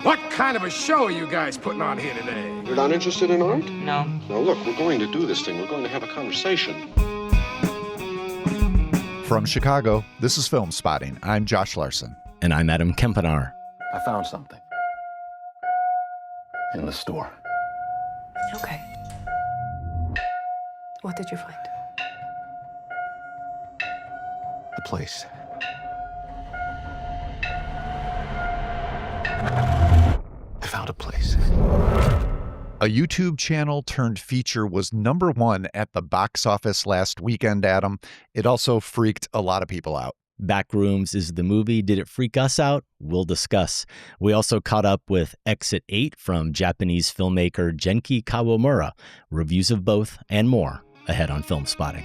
What kind of a show are you guys putting on here today? You're not interested in art? No. Now look, we're going to do this thing. We're going to have a conversation. From Chicago, this is Filmspotting. I'm Josh Larsen. And I'm Adam Kempenaar. I found something in the store. Okay. What did you find? The place. I found a place. A YouTube channel turned feature was #1 at the box office last weekend, Adam. It also freaked a lot of people out. Backrooms is the movie. Did it freak us out? We'll discuss. We also caught up with Exit 8 from Japanese filmmaker Genki Kawamura. Reviews of both and more ahead on Filmspotting.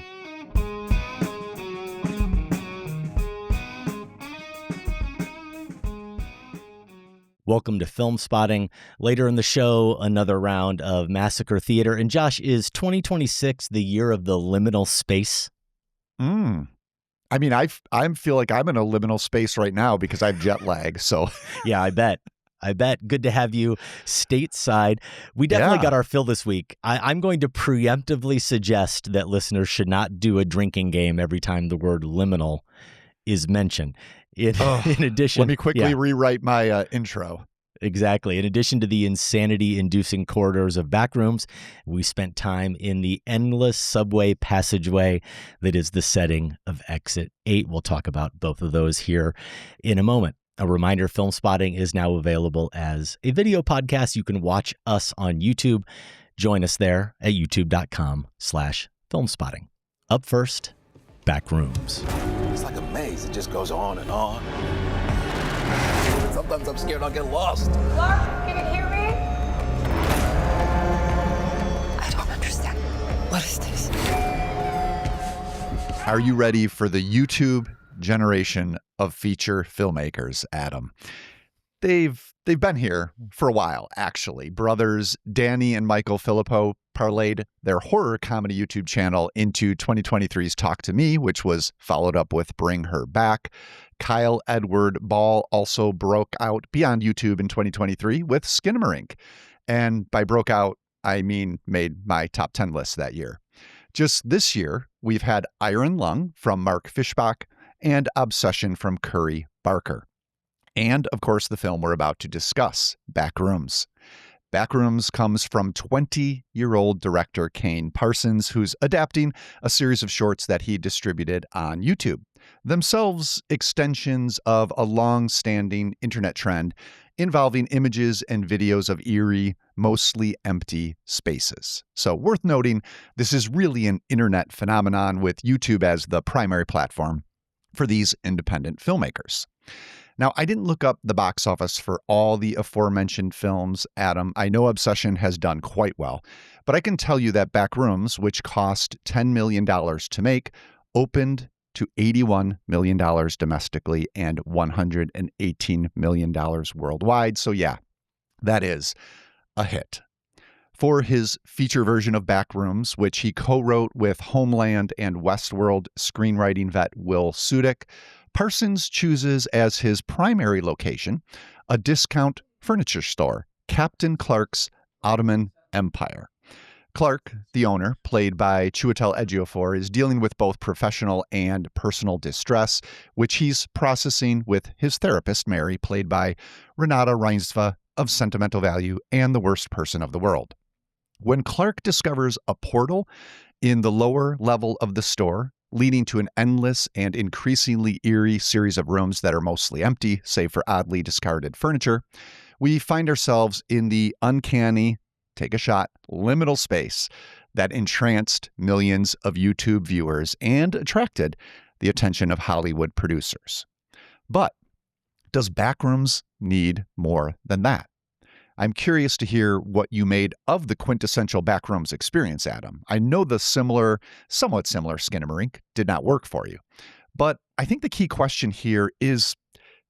Welcome to Filmspotting. Later in the show, another round of Massacre Theatre. And Josh, is 2026 the year of the liminal space? I mean, I feel like I'm in a liminal space right now because I have jet lag. So Yeah, I bet. Good to have you stateside. We definitely got our fill this week. I'm going to preemptively suggest that listeners should not do a drinking game every time the word liminal is mentioned. In addition, let me quickly rewrite my intro. Exactly. In addition to the insanity-inducing corridors of Backrooms, we spent time in the endless subway passageway that is the setting of Exit 8. We'll talk about both of those here in a moment. A reminder, Filmspotting is now available as a video podcast. You can watch us on YouTube. Join us there at youtube.com/filmspotting. Up first, Backrooms. It's like a maze. It just goes on and on. Sometimes I'm scared I'll get lost. Clark, can you hear me? I don't understand. What is this? Are you ready for the YouTube generation of feature filmmakers, Adam? They've been here for a while, actually. Brothers Danny and Michael Filippo parlayed their horror comedy YouTube channel into 2023's Talk to Me, which was followed up with Bring Her Back. Kyle Edward Ball also broke out beyond YouTube in 2023 with Skinamarink. And by broke out, I mean made my top 10 list that year. Just this year, we've had Iron Lung from Mark Fishbach and Obsession from Curry Barker. And, of course, the film we're about to discuss, Backrooms. Backrooms comes from 20-year-old director Kane Parsons, who's adapting a series of shorts that he distributed on YouTube, themselves extensions of a long-standing internet trend involving images and videos of eerie, mostly empty spaces. So worth noting, this is really an internet phenomenon with YouTube as the primary platform for these independent filmmakers. Now, I didn't look up the box office for all the aforementioned films, Adam. I know Obsession has done quite well, but I can tell you that Backrooms, which cost $10 million to make, opened to $81 million domestically and $118 million worldwide. So yeah, that is a hit. For his feature version of Backrooms, which he co-wrote with Homeland and Westworld screenwriting vet Will Sudik, Parsons chooses as his primary location a discount furniture store, Captain Clark's Ottoman Empire. Clark, the owner, played by Chiwetel Ejiofor, is dealing with both professional and personal distress, which he's processing with his therapist, Mary, played by Renata Reinsva of Sentimental Value and The Worst Person of the World. When Clark discovers a portal in the lower level of the store, leading to an endless and increasingly eerie series of rooms that are mostly empty, save for oddly discarded furniture, we find ourselves in the uncanny, take a shot, liminal space that entranced millions of YouTube viewers and attracted the attention of Hollywood producers. But does Backrooms need more than that? I'm curious to hear what you made of the quintessential Backrooms experience, Adam. I know the somewhat similar Skinamarink did not work for you, but I think the key question here is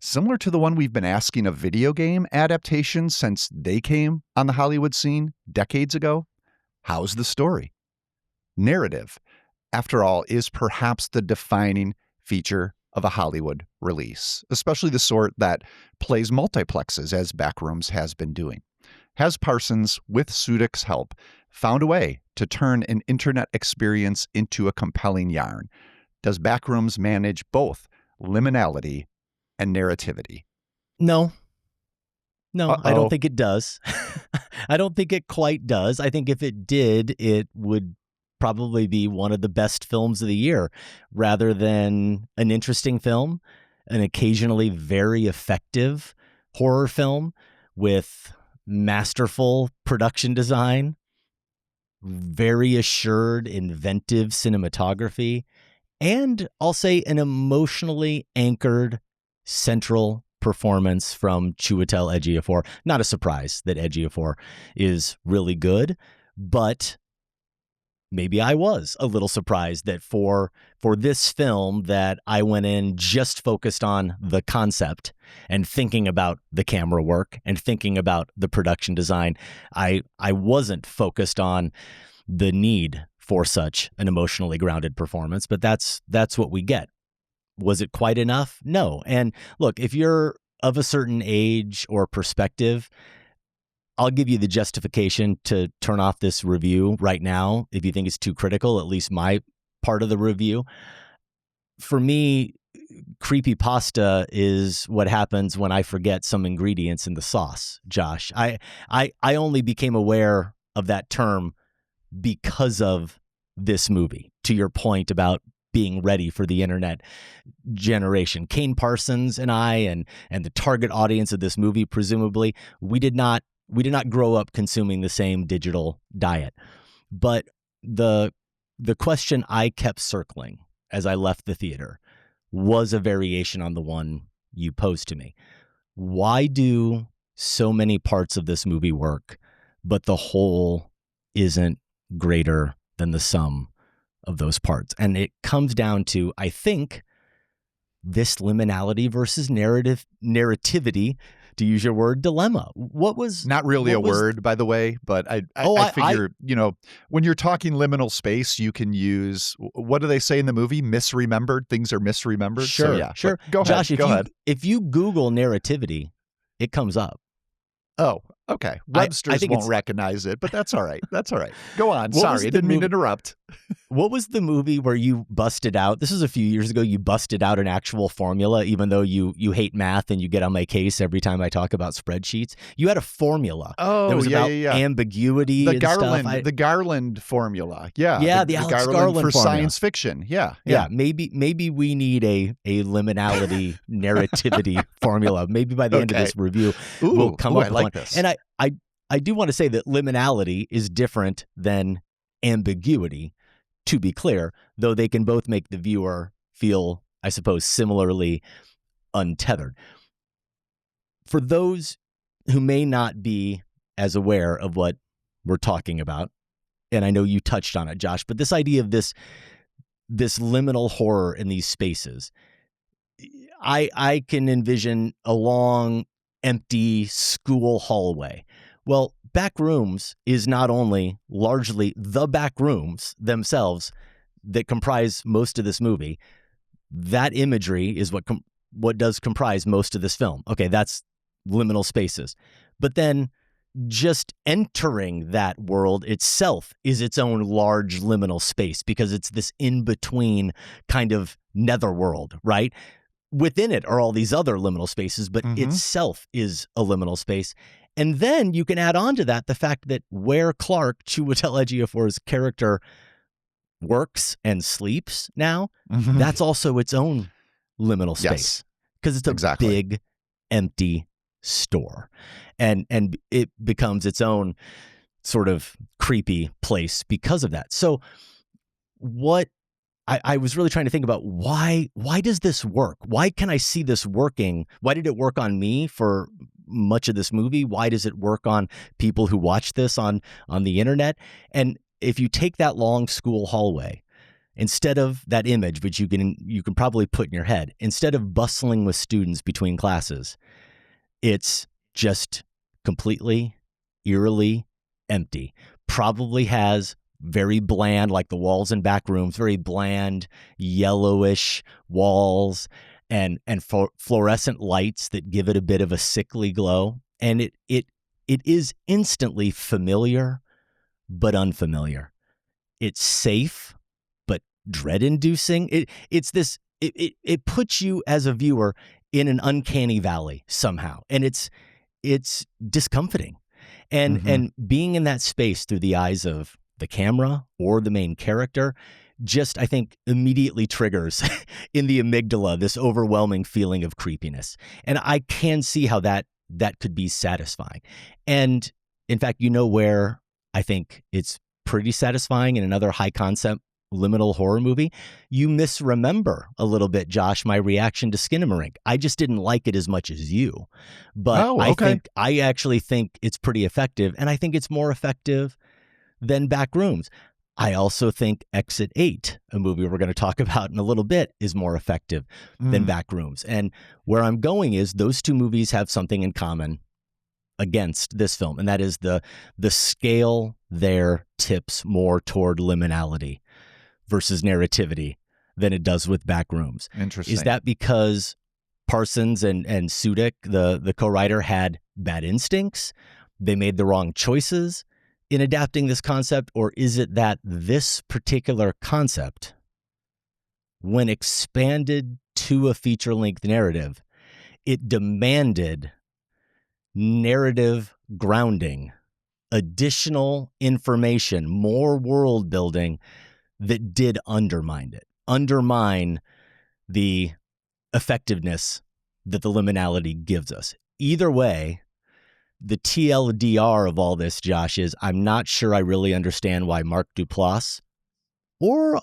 similar to the one we've been asking of video game adaptations since they came on the Hollywood scene decades ago. How's the story? Narrative, after all, is perhaps the defining feature of a Hollywood release, especially the sort that plays multiplexes, as Backrooms has been doing. Has Parsons, with Sudik's help, found a way to turn an internet experience into a compelling yarn? Does Backrooms manage both liminality and narrativity? No. I don't Uh-oh. think it does. I don't think it quite does. I think if it did, it would probably be one of the best films of the year rather than an interesting film, an occasionally very effective horror film with masterful production design, very assured, inventive cinematography, and I'll say an emotionally anchored central performance from Chiwetel Ejiofor. Not a surprise that Ejiofor is really good, but maybe I was a little surprised that for this film that I went in just focused on the concept and thinking about the camera work and thinking about the production design. I wasn't focused on the need for such an emotionally grounded performance, but that's what we get. Was it quite enough? No. And look, if you're of a certain age or perspective, I'll give you the justification to turn off this review right now if you think it's too critical, at least my part of the review. For me, creepypasta is what happens when I forget some ingredients in the sauce, Josh. I only became aware of that term because of this movie, to your point about being ready for the internet generation. Kane Parsons and I and the target audience of this movie, presumably, we did not grow up consuming the same digital diet. But the question I kept circling as I left the theater was a variation on the one you posed to me. Why do so many parts of this movie work, but the whole isn't greater than the sum of those parts? And it comes down to, I think, this liminality versus narrativity, to use your word, dilemma. What was not really a word, by the way, but I figure, when you're talking liminal space, you can use, what do they say in the movie? Misremembered. Things are misremembered. Sure, so, yeah, sure. Go Josh, ahead. If you Google narrativity, it comes up. Oh, okay. Webster's won't recognize it, but that's all right. That's all right. Go on. What Sorry, I didn't mean to interrupt. What was the movie where you busted out? This was a few years ago. You busted out an actual formula, even though you hate math and you get on my case every time I talk about spreadsheets. You had a formula. Oh, that was about yeah. ambiguity The and Garland, stuff. the Garland formula. Yeah. Yeah, the Alex Garland for formula. science fiction. Yeah. Maybe we need a liminality narrativity formula. Maybe by the end of this review, we'll come up with like one. this. And I do want to say that liminality is different than ambiguity, to be clear, though they can both make the viewer feel, I suppose, similarly untethered. For those who may not be as aware of what we're talking about, and I know you touched on it, Josh, but this idea of this liminal horror in these spaces, I can envision a long, empty school hallway. Well, Backrooms is not only largely the Backrooms themselves that comprise most of this movie. That imagery is what does comprise most of this film. Okay, that's liminal spaces. But then just entering that world itself is its own large liminal space because it's this in-between kind of netherworld, right? Within it are all these other liminal spaces, but itself is a liminal space. And then you can add on to that the fact that where Clark, Chiwetel Ejiofor's character, works and sleeps now, that's also its own liminal space. Because it's a big, empty store. And it becomes its own sort of creepy place because of that. So what I was really trying to think about, why does this work? Why can I see this working? Why did it work on me for much of this movie? Why does it work on people who watch this on the internet? And if you take that long school hallway, instead of that image, which you can probably put in your head, instead of bustling with students between classes, it's just completely, eerily empty. Probably has very bland, like the walls in Backrooms, very bland, yellowish walls and fluorescent lights that give it a bit of a sickly glow. And it is instantly familiar, but unfamiliar. It's safe, but dread-inducing. It puts you as a viewer in an uncanny valley somehow, and it's discomforting. And being in that space through the eyes of the camera or the main character just, I think, immediately triggers in the amygdala this overwhelming feeling of creepiness. And I can see how that could be satisfying. And in fact, where I think it's pretty satisfying in another high concept liminal horror movie? You misremember a little bit, Josh, my reaction to Skinamarink. I just didn't like it as much as you. But I actually think it's pretty effective, and I think it's more effective than Backrooms. I also think Exit 8, a movie we're going to talk about in a little bit, is more effective than Backrooms. And where I'm going is those two movies have something in common against this film, and that is the scale there tips more toward liminality versus narrativity than it does with Backrooms. Interesting. Is that because Parsons and Sudik, the co-writer, had bad instincts? They made the wrong choices in adapting this concept? Or is it that this particular concept, when expanded to a feature-length narrative, it demanded narrative grounding, additional information, more world building that did undermine the effectiveness that the liminality gives us. Either way, the TLDR of all this, Josh, is I'm not sure I really understand why Mark Duplass or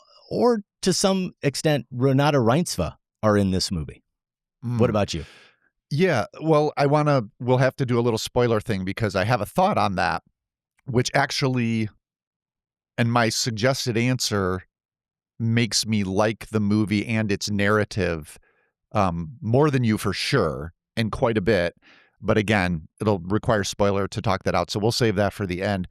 to some extent Renata Reinsva are in this movie. What about you? Yeah, well, we'll have to do a little spoiler thing because I have a thought on that, which actually, and my suggested answer makes me like the movie and its narrative more than you for sure, and quite a bit. But again, it'll require spoiler to talk that out. So we'll save that for the end.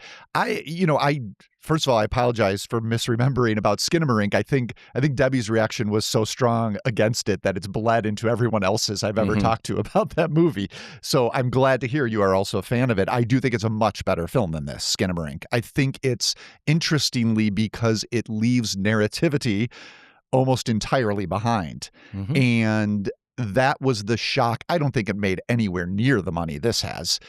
First of all, I apologize for misremembering about Skinamarink. I think Debbie's reaction was so strong against it that it's bled into everyone else's I've ever talked to about that movie. So I'm glad to hear you are also a fan of it. I do think it's a much better film than this, Skinamarink. I think it's interestingly because it leaves narrativity almost entirely behind. And that was the shock. I don't think it made anywhere near the money this has.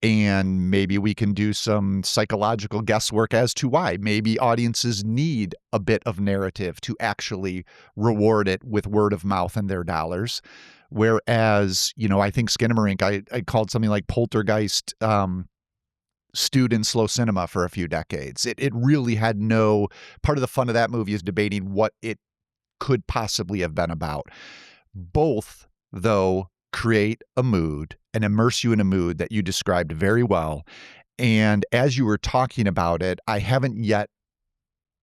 And maybe we can do some psychological guesswork as to why. Maybe audiences need a bit of narrative to actually reward it with word of mouth and their dollars. Whereas, I think Skinamarink, I called something like Poltergeist stewed in slow cinema for a few decades. It really had no, part of the fun of that movie is debating what it could possibly have been about. Both, though, create a mood and immerse you in a mood that you described very well. And as you were talking about it, I haven't yet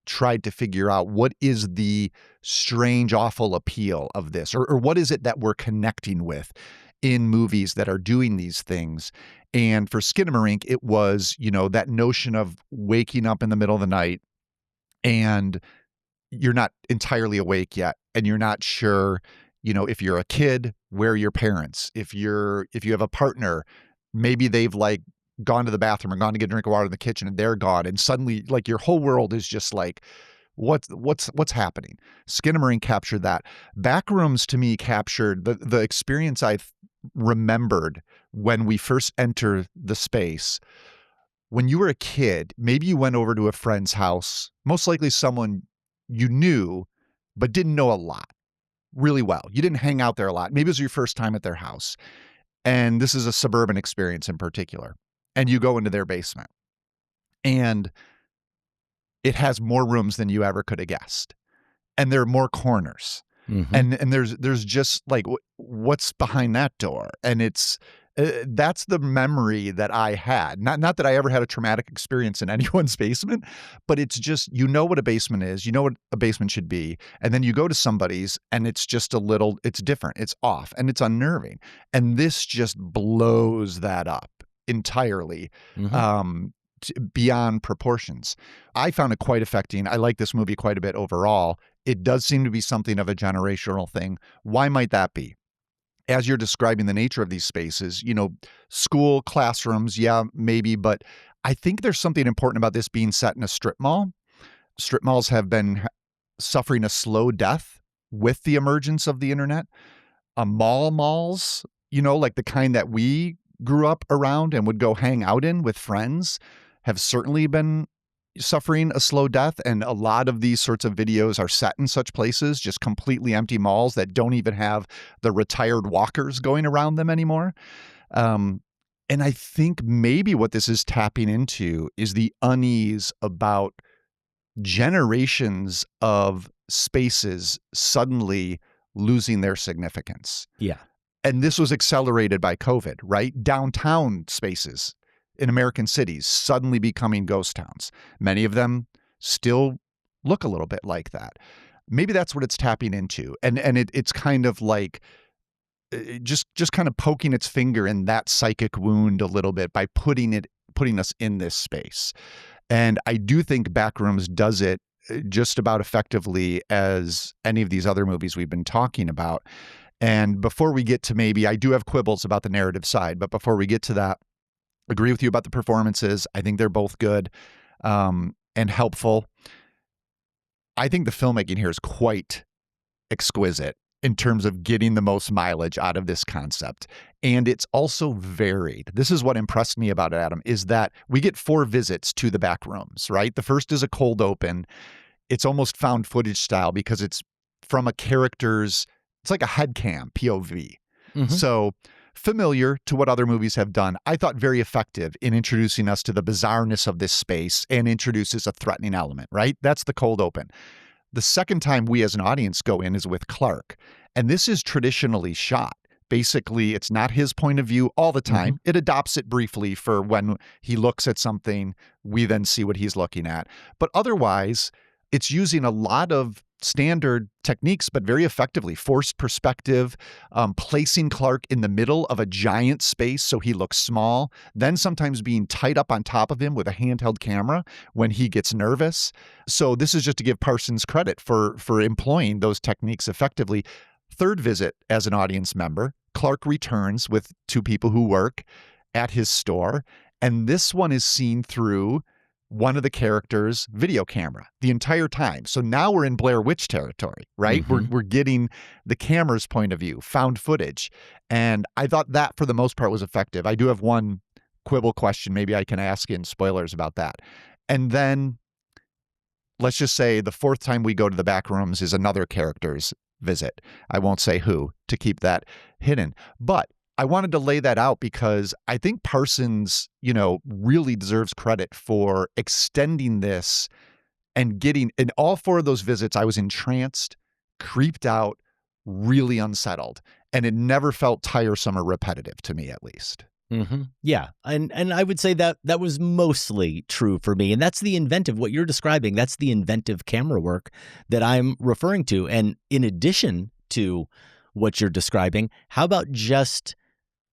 tried to figure out what is the strange, awful appeal of this, or what is it that we're connecting with in movies that are doing these things. And for Skinamarink, it was, that notion of waking up in the middle of the night and you're not entirely awake yet, and you're not sure, if you're a kid, where are your parents? If you have a partner, maybe they've gone to the bathroom or gone to get a drink of water in the kitchen and they're gone. And suddenly your whole world is just what's happening? Skinamarink captured that. Backrooms to me captured the experience I remembered when we first entered the space. When you were a kid, maybe you went over to a friend's house, most likely someone you knew, but didn't know a lot. Really well. You didn't hang out there a lot. Maybe it was your first time at their house. And this is a suburban experience in particular. And you go into their basement. And it has more rooms than you ever could have guessed. And there are more corners. And there's just what's behind that door? And it's that's the memory that I had. Not that I ever had a traumatic experience in anyone's basement, but it's just, what a basement is, what a basement should be. And then you go to somebody's and it's just it's different, it's off, and it's unnerving. And this just blows that up entirely. beyond proportions. I found it quite affecting. I like this movie quite a bit overall. It does seem to be something of a generational thing. Why might that be? As you're describing the nature of these spaces, school, classrooms, yeah, maybe, but I think there's something important about this being set in a strip mall. Strip malls have been suffering a slow death with the emergence of the internet. Malls, like the kind that we grew up around and would go hang out in with friends, have certainly been suffering a slow death. And a lot of these sorts of videos are set in such places, just completely empty malls that don't even have the retired walkers going around them anymore. And I think maybe what this is tapping into is the unease about generations of spaces suddenly losing their significance. Yeah. And this was accelerated by COVID, right? Downtown spaces in American cities suddenly becoming ghost towns. Many of them still look a little bit like that. Maybe that's what it's tapping into. And it's kind of like just kind of poking its finger in that psychic wound a little bit by putting us in this space. And I do think Backrooms does it just about effectively as any of these other movies we've been talking about. And before we get to maybe, I do have quibbles about the narrative side, but before we get to that, agree with you about the performances. I think they're both good and helpful. I think the filmmaking here is quite exquisite in terms of getting the most mileage out of this concept. And it's also varied. This is what impressed me about it, Adam, is that we get 4 visits to the back rooms, right? The first is a cold open. It's almost found footage style because it's from a character's, it's like a headcam POV. Mm-hmm. So familiar to what other movies have done. I thought very effective in introducing us to the bizarreness of this space and introduces a threatening element, right? That's the cold open. The second time we as an audience go in is with Clark. And this is traditionally shot. Basically, it's not his point of view all the time. Mm-hmm. It adopts it briefly for when he looks at something, we then see what he's looking at. But otherwise, it's using a lot of standard techniques, but very effectively. Forced perspective, placing Clark in the middle of a giant space so he looks small, then sometimes being tied up on top of him with a handheld camera when he gets nervous. So this is just to give Parsons credit for employing those techniques effectively. Third visit as an audience member, Clark returns with 2 people who work at his store, and this one is seen through one of the characters' video camera the entire time. So now we're in Blair Witch territory, right? Mm-hmm. We're getting the camera's point of view, found footage. And I thought that for the most part was effective. I do have one quibble question. Maybe I can ask in spoilers about that. And then let's just say the 4th time we go to the back rooms is another character's visit. I won't say who to keep that hidden, but I wanted to lay that out because I think Parsons, really deserves credit for extending this and getting, in all 4 of those visits, I was entranced, creeped out, really unsettled, and it never felt tiresome or repetitive to me, at least. Mm-hmm. Yeah. And I would say that was mostly true for me. And that's the inventive, what you're describing, that's the inventive camera work that I'm referring to. And in addition to what you're describing, how about just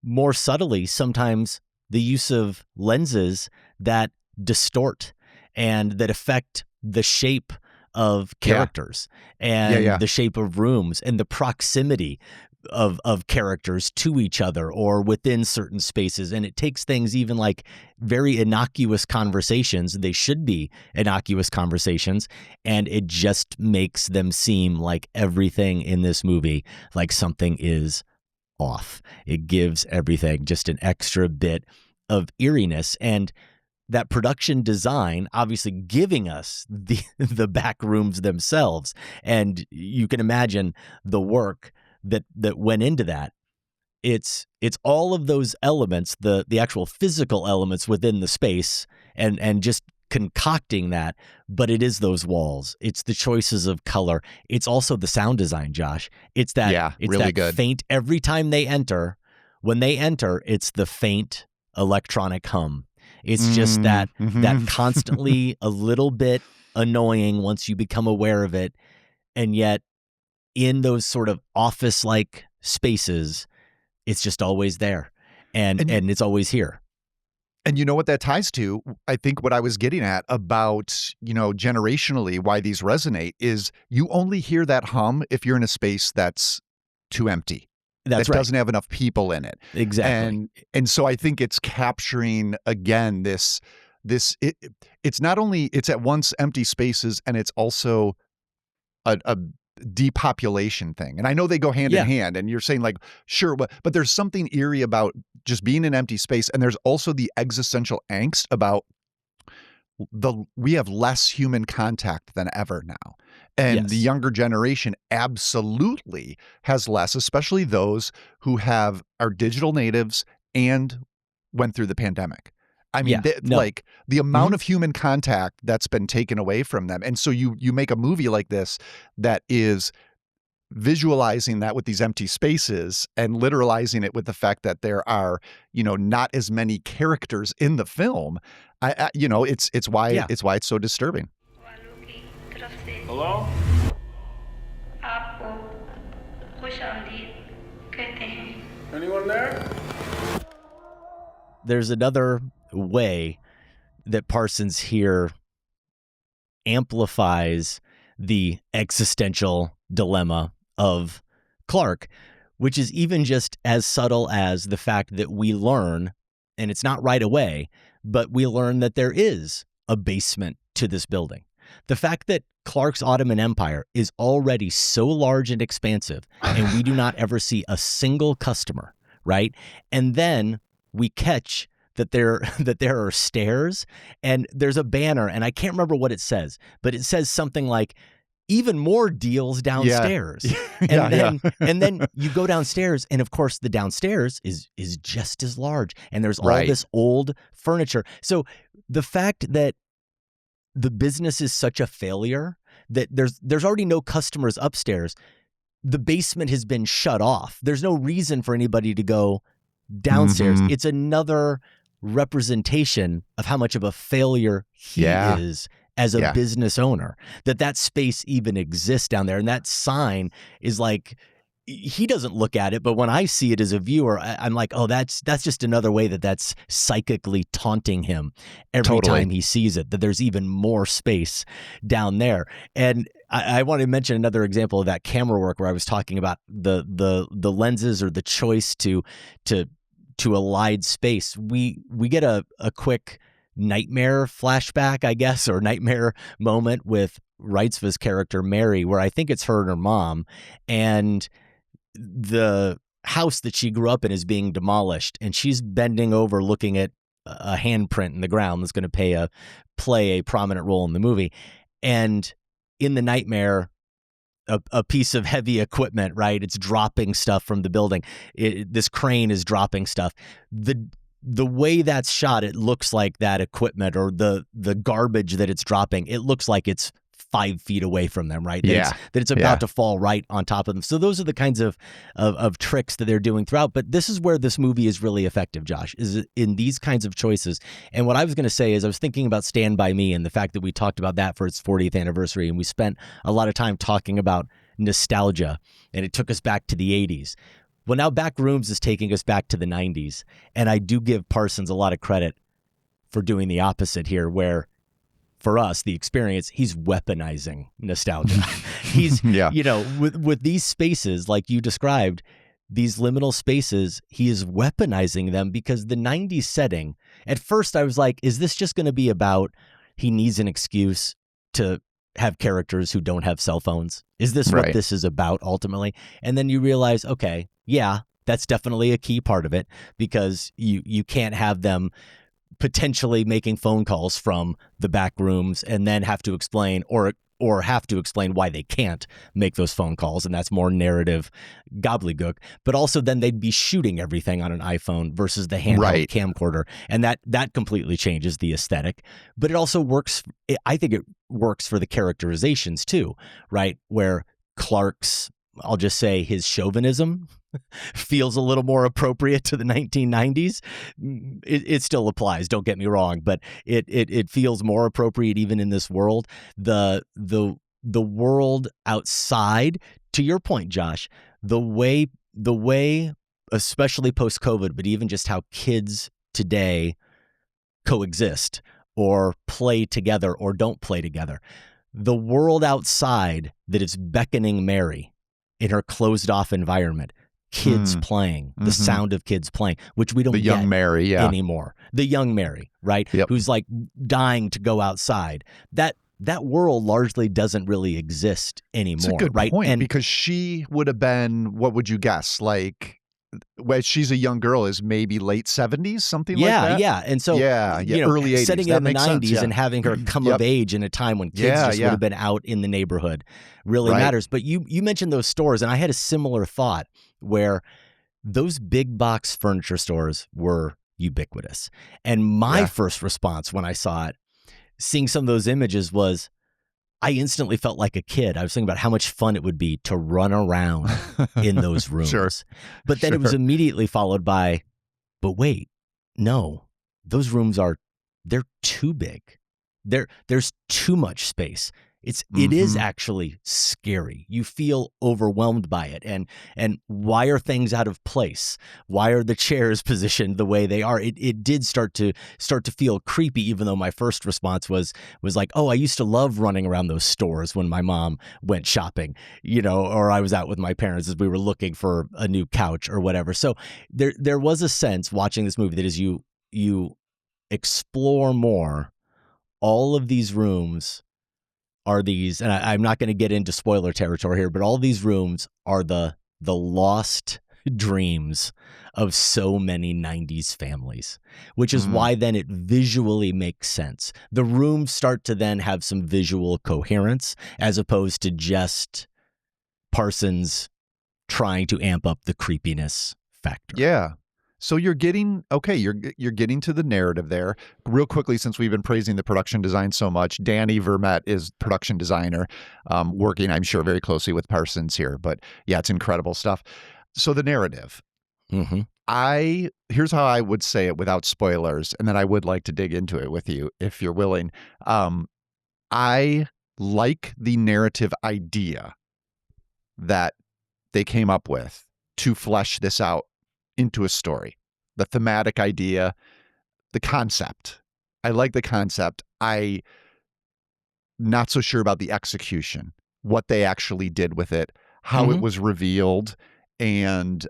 more subtly, sometimes the use of lenses that distort and that affect the shape of characters and the shape of rooms and the proximity of characters to each other or within certain spaces. And it takes things even like very innocuous conversations, they should be innocuous conversations, and it just makes them seem like everything in this movie, like something is off. It gives everything just an extra bit of eeriness, and that production design obviously giving us the back rooms themselves. And you can imagine the work that went into that. It's all of those elements, the actual physical elements within the space and just concocting that, but it is those walls. It's the choices of color. It's also the sound design, Josh. It's that really that good. Faint every time they enter. When they enter, it's the faint electronic hum. It's just that constantly a little bit annoying once you become aware of it. And yet in those sort of office-like spaces, it's just always there. And it's always here. And you know what that ties to? I think what I was getting at about, generationally, why these resonate is you only hear that hum if you're in a space that's too empty. That's that right. doesn't have enough people in it. Exactly. And so I think it's capturing again it's not only it's at once empty spaces and it's also a depopulation thing. And I know they go hand in hand, and you're saying like, sure, but there's something eerie about just being in empty space. And there's also the existential angst about we have less human contact than ever now. And the younger generation absolutely has less, especially those who are digital natives and went through the pandemic. I mean, like the amount of human contact that's been taken away from them. And so you make a movie like this that is visualizing that with these empty spaces and literalizing it with the fact that there are, not as many characters in the film. It's why it's so disturbing. Hello? Anyone there? There's another way that Parsons here amplifies the existential dilemma of Clark, which is even just as subtle as the fact that we learn, and it's not right away, but we learn that there is a basement to this building. The fact that Clark's Ottoman Empire is already so large and expansive, and we do not ever see a single customer, right? And then we catch that there are stairs, and there's a banner, and I can't remember what it says, but it says something like, even more deals downstairs. And then you go downstairs, and of course the downstairs is just as large, and there's all this old furniture. So the fact that the business is such a failure that there's already no customers upstairs, the basement has been shut off. There's no reason for anybody to go downstairs. It's another representation of how much of a failure he is as a business owner, that space even exists down there. And that sign is like, he doesn't look at it, but when I see it as a viewer, I'm like, oh, that's just another way that's psychically taunting him every time he sees it, that there's even more space down there. And I want to mention another example of that camera work where I was talking about the lenses or the choice to elide space. We get a quick nightmare flashback, I guess, or nightmare moment with Reitzva's character Mary, where I think it's her and her mom, and the house that she grew up in is being demolished, and she's bending over looking at a handprint in the ground that's going to play a prominent role in the movie. And in the nightmare, a piece of heavy equipment, right? It's dropping stuff from the building. This crane is dropping stuff. The way that's shot, it looks like that equipment or the garbage that it's dropping, it looks like it's 5 feet away from them, right? That it's about to fall right on top of them. So those are the kinds of tricks that they're doing throughout. But this is where this movie is really effective, Josh, is in these kinds of choices. And what I was going to say is I was thinking about Stand By Me and the fact that we talked about that for its 40th anniversary. And we spent a lot of time talking about nostalgia, and it took us back to the 80s. Well, now Backrooms is taking us back to the 90s. And I do give Parsons a lot of credit for doing the opposite here, where for us, the experience, he's weaponizing nostalgia. He's, with these spaces, like you described, these liminal spaces, he is weaponizing them because the 90s setting, at first I was like, is this just going to be about he needs an excuse to have characters who don't have cell phones? Is this what this is about ultimately? And then you realize, okay, yeah, that's definitely a key part of it, because you can't have them potentially making phone calls from the back rooms and then have to explain or have to explain why they can't make those phone calls. And that's more narrative gobbledygook. But also then they'd be shooting everything on an iPhone versus the handheld camcorder. And that completely changes the aesthetic. But it also works. I think it works for the characterizations too, right? Where Clark's, I'll just say, his chauvinism feels a little more appropriate to the 1990s. It still applies, don't get me wrong, but it feels more appropriate even in this world. The world outside, to your point, Josh, the way, especially post-COVID, but even just how kids today coexist or play together or don't play together. The world outside that is beckoning Mary in her closed off environment, kids playing, the sound of kids playing, which we don't The young get Mary, anymore. The young Mary, right? Yep. Who's like dying to go outside. That world largely doesn't really exist anymore. It's a good right? point, And because she would have been, what would you guess? Like, when she's a young girl, is maybe late 70s, something like that? Yeah. And so, early 80s. setting it That in the makes sense, 90s yeah. and having her come of age in a time when kids would have been out in the neighborhood really matters. But you mentioned those stores, and I had a similar thought where those big box furniture stores were ubiquitous. And my first response when I saw it, seeing some of those images, was I instantly felt like a kid. I was thinking about how much fun it would be to run around in those rooms. Sure. But then it was immediately followed by, but wait, no, those rooms they're too big. There's too much space. It is actually scary. You feel overwhelmed by it. And why are things out of place? Why are the chairs positioned the way they are? It did start to feel creepy, even though my first response was like, oh, I used to love running around those stores when my mom went shopping, or I was out with my parents as we were looking for a new couch or whatever. So there was a sense watching this movie that as you explore more, all of these rooms are these, and I'm not going to get into spoiler territory here, but all these rooms are the lost dreams of so many 90s families, which is why then it visually makes sense. The rooms start to then have some visual coherence as opposed to just Parsons trying to amp up the creepiness factor. Yeah. So you're getting to the narrative there. Real quickly, since we've been praising the production design so much, Danny Vermette is production designer, working, I'm sure, very closely with Parsons here. But yeah, it's incredible stuff. So the narrative. Here's how I would say it without spoilers, and then I would like to dig into it with you if you're willing. I like the narrative idea that they came up with to flesh this out into a story. The thematic idea, the concept. I like the concept. I not so sure about the execution, what they actually did with it, how it was revealed, and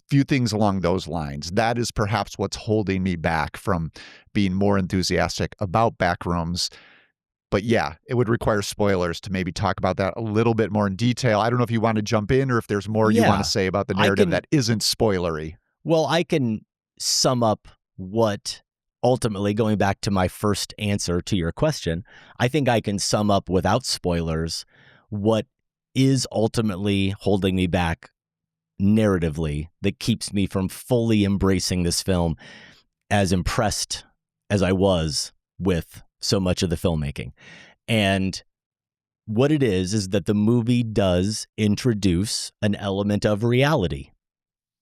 few things along those lines. That is perhaps what's holding me back from being more enthusiastic about Backrooms. But yeah, it would require spoilers to maybe talk about that a little bit more in detail. I don't know if you want to jump in or if there's more you want to say about the narrative that isn't spoilery. Well, I can sum up what ultimately, going back to my first answer to your question, I think I can sum up without spoilers what is ultimately holding me back narratively that keeps me from fully embracing this film as impressed as I was with so much of the filmmaking. And what it is that the movie does introduce an element of reality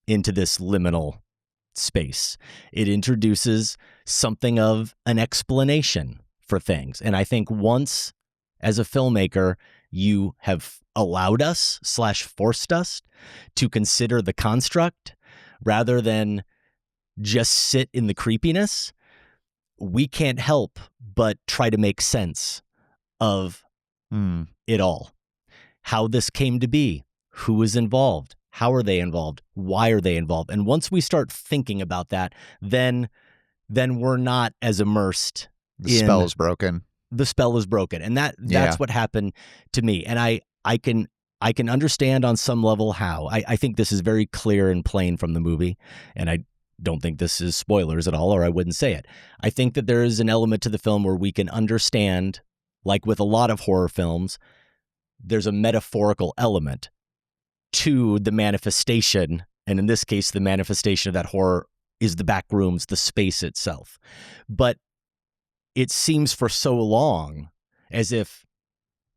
into this liminal space. It introduces something of an explanation for things. And I think once, as a filmmaker, you have allowed us / forced us to consider the construct rather than just sit in the creepiness, we can't help but try to make sense of it all. How this came to be, who was involved, how are they involved, why are they involved? And once we start thinking about that, then we're not as immersed. The spell is broken. The spell is broken. And that's what happened to me. And I can understand on some level how. I think this is very clear and plain from the movie. And I don't think this is spoilers at all, or I wouldn't say it. I think that there is an element to the film where we can understand, like with a lot of horror films, there's a metaphorical element to the manifestation. And in this case, the manifestation of that horror is the back rooms, the space itself. But it seems for so long as if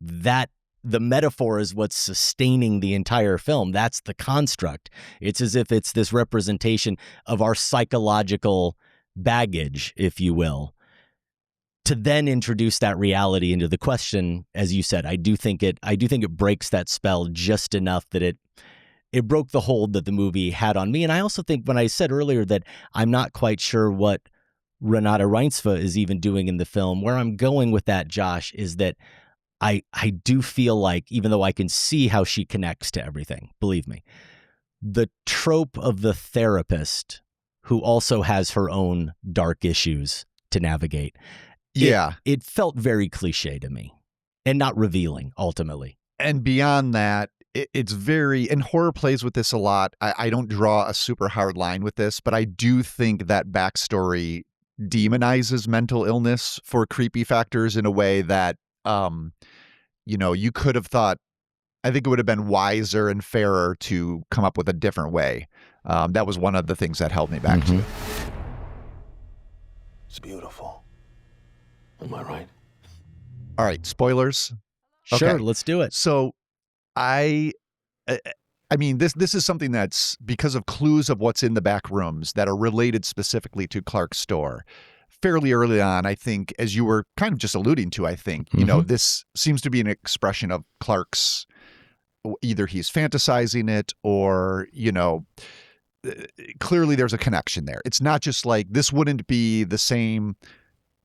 that the metaphor is what's sustaining the entire film. That's the construct. It's as if it's this representation of our psychological baggage, if you will, to then introduce that reality into the question. As you said, I do think it breaks that spell just enough that it broke the hold that the movie had on me. And I also think when I said earlier that I'm not quite sure what Renata Reinsva is even doing in the film. Where I'm going with that, Josh, is that I do feel like, even though I can see how she connects to everything, believe me, the trope of the therapist who also has her own dark issues to navigate. Yeah. It felt very cliche to me and not revealing ultimately. And beyond that, it's very, and horror plays with this a lot. I don't draw a super hard line with this, but I do think that backstory demonizes mental illness for creepy factors in a way that, you could have thought, I think it would have been wiser and fairer to come up with a different way. That was one of the things that held me back to it. It's beautiful. Am I right? All right, spoilers. Sure, Okay. let's do it. So I mean, this is something that's because of clues of what's in the back rooms that are related specifically to Clark's store. Fairly early on, I think, as you were kind of just alluding to, I think, this seems to be an expression of Clark's, either he's fantasizing it or, clearly there's a connection there. It's not just like, this wouldn't be the same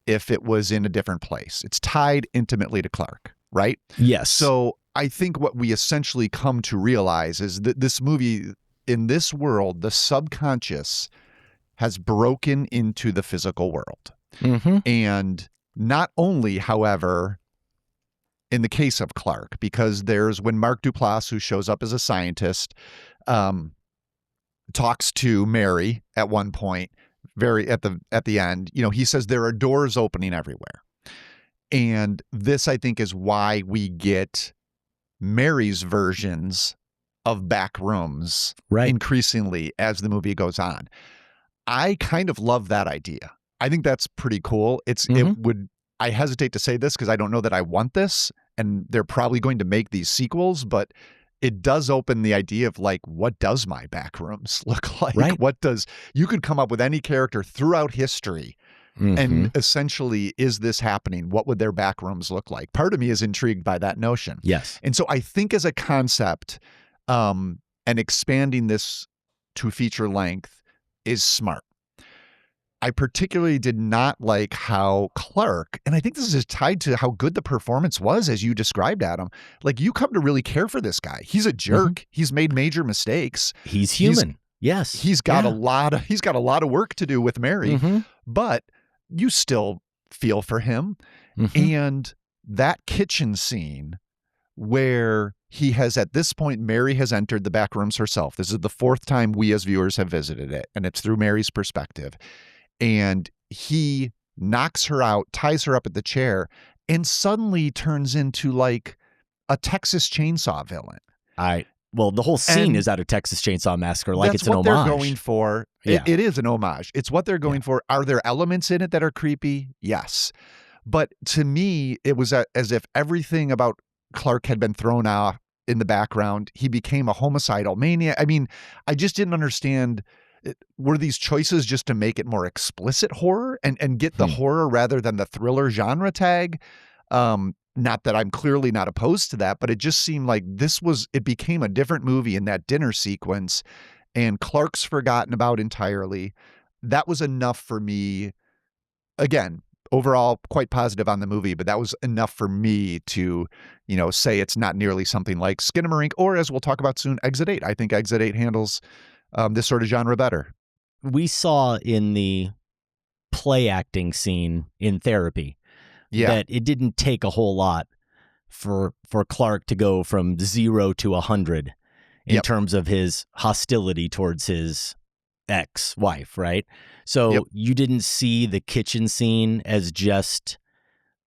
if it was in a different place. It's tied intimately to Clark, right? Yes. So I think what we essentially come to realize is that this movie, in this world, the subconscious has broken into the physical world. And not only, however, in the case of Clark, because there's when Mark Duplass, who shows up as a scientist, talks to Mary at one point, very at the end, he says there are doors opening everywhere. And this, I think, is why we get Mary's versions of back rooms increasingly as the movie goes on. I kind of love that idea. I think that's pretty cool. I hesitate to say this because I don't know that I want this, and they're probably going to make these sequels, but it does open the idea of like, what does my back rooms look like? Right. You could come up with any character throughout history and essentially, is this happening? What would their back rooms look like? Part of me is intrigued by that notion. Yes. And so I think as a concept, and expanding this to feature length is smart. I particularly did not like how Clark, and I think this is tied to how good the performance was, as you described, Adam. Like, you come to really care for this guy. He's a jerk. He's made major mistakes. He's human. Yes. He's got a lot of work to do with Mary, but you still feel for him. And that kitchen scene where he has, at this point, Mary has entered the back rooms herself. This is the fourth time we as viewers have visited it, and it's through Mary's perspective. And he knocks her out, ties her up at the chair, and suddenly turns into like a Texas Chainsaw villain. Well, the whole scene is out of Texas Chainsaw Massacre, like it's an homage. That's what they're going for. Yeah. It is an homage. It's what they're going for. Are there elements in it that are creepy? Yes. But to me, it was as if everything about Clark had been thrown off in the background. He became a homicidal maniac. I mean, I just didn't understand. Were these choices just to make it more explicit horror and get the horror rather than the thriller genre tag? Not that I'm clearly not opposed to that, but it just seemed like it became a different movie in that dinner sequence, and Clark's forgotten about entirely. That was enough for me. Again, overall quite positive on the movie, but that was enough for me to, say it's not nearly something like Skinamarink, or as we'll talk about soon, Exit 8. I think Exit 8 handles this sort of genre better. We saw in the play acting scene in Therapy that it didn't take a whole lot for Clark to go from 0 to 100 in terms of his hostility towards his ex-wife, right? So you didn't see the kitchen scene as just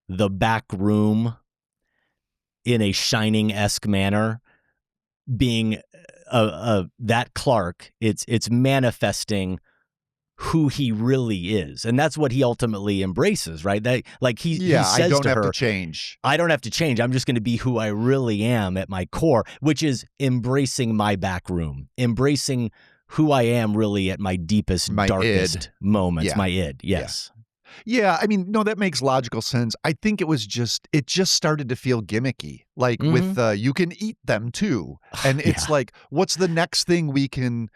the back room in a Shining-esque manner being that Clark. It's manifesting who he really is, and that's what he ultimately embraces, right? That he says I don't to have her, to change. I don't have to change. I'm just going to be who I really am at my core, which is embracing my back room, embracing who I am really at my deepest, darkest moments. My id, yes. Yeah, I mean, no, that makes logical sense. I think it just started to feel gimmicky, with you can eat them too. And it's like, what's the next thing we can,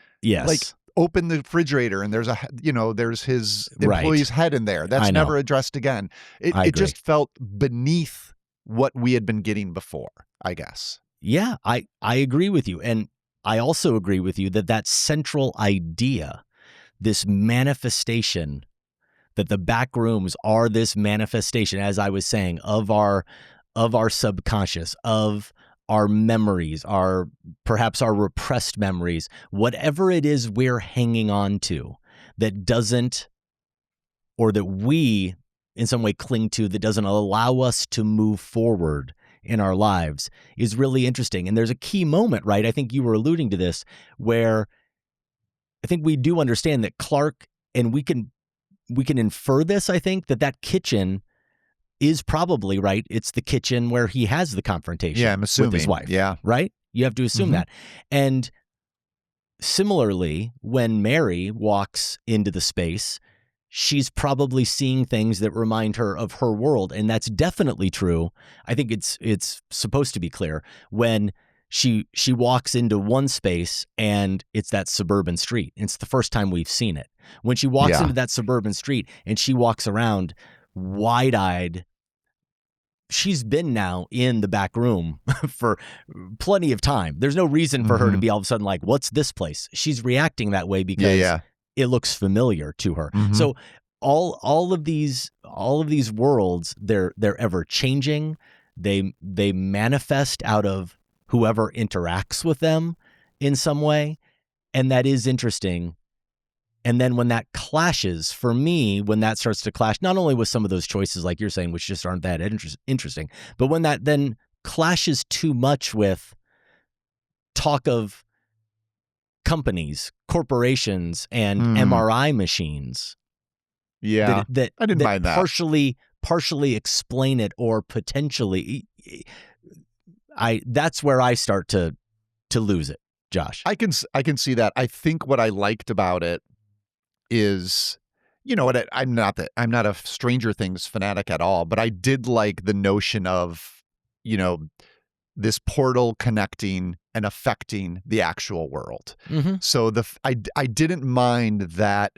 open the refrigerator and there's his employee's head in there. That's never addressed again. It just felt beneath what we had been getting before, I guess. Yeah, I agree with you. And I also agree with you that central idea, this manifestation, that the back rooms are this manifestation, as I was saying, of our subconscious, of our memories, perhaps our repressed memories, whatever it is we're hanging on to that doesn't, or that we in some way cling to, that doesn't allow us to move forward in our lives, is really interesting. And there's a key moment, right? I think you were alluding to this, where I think we do understand that Clark, and we can infer this, I think, that kitchen is probably, right, it's the kitchen where he has the confrontation I'm assuming. with his wife. Yeah. Right? You have to assume that. And similarly, when Mary walks into the space, she's probably seeing things that remind her of her world. And that's definitely true. I think it's supposed to be clear when she walks into one space and it's that suburban street. It's the first time we've seen it. When she walks into that suburban street and she walks around wide-eyed, she's been now in the back room for plenty of time. There's no reason for her to be all of a sudden like, what's this place? She's reacting that way because it looks familiar to her. So all of these worlds, they're ever changing. They manifest out of whoever interacts with them in some way. And that is interesting. And then when that clashes, for me, when that starts to clash, not only with some of those choices, like you're saying, which just aren't that interesting, but when that then clashes too much with talk of companies, corporations, and MRI machines. Yeah, that I didn't mind that. Partially explain it, or potentially, that's where I start to lose it, Josh. I can see that. I think what I liked about it is, I'm not a Stranger Things fanatic at all, but I did like the notion of, this portal connecting and affecting the actual world. So I didn't mind that,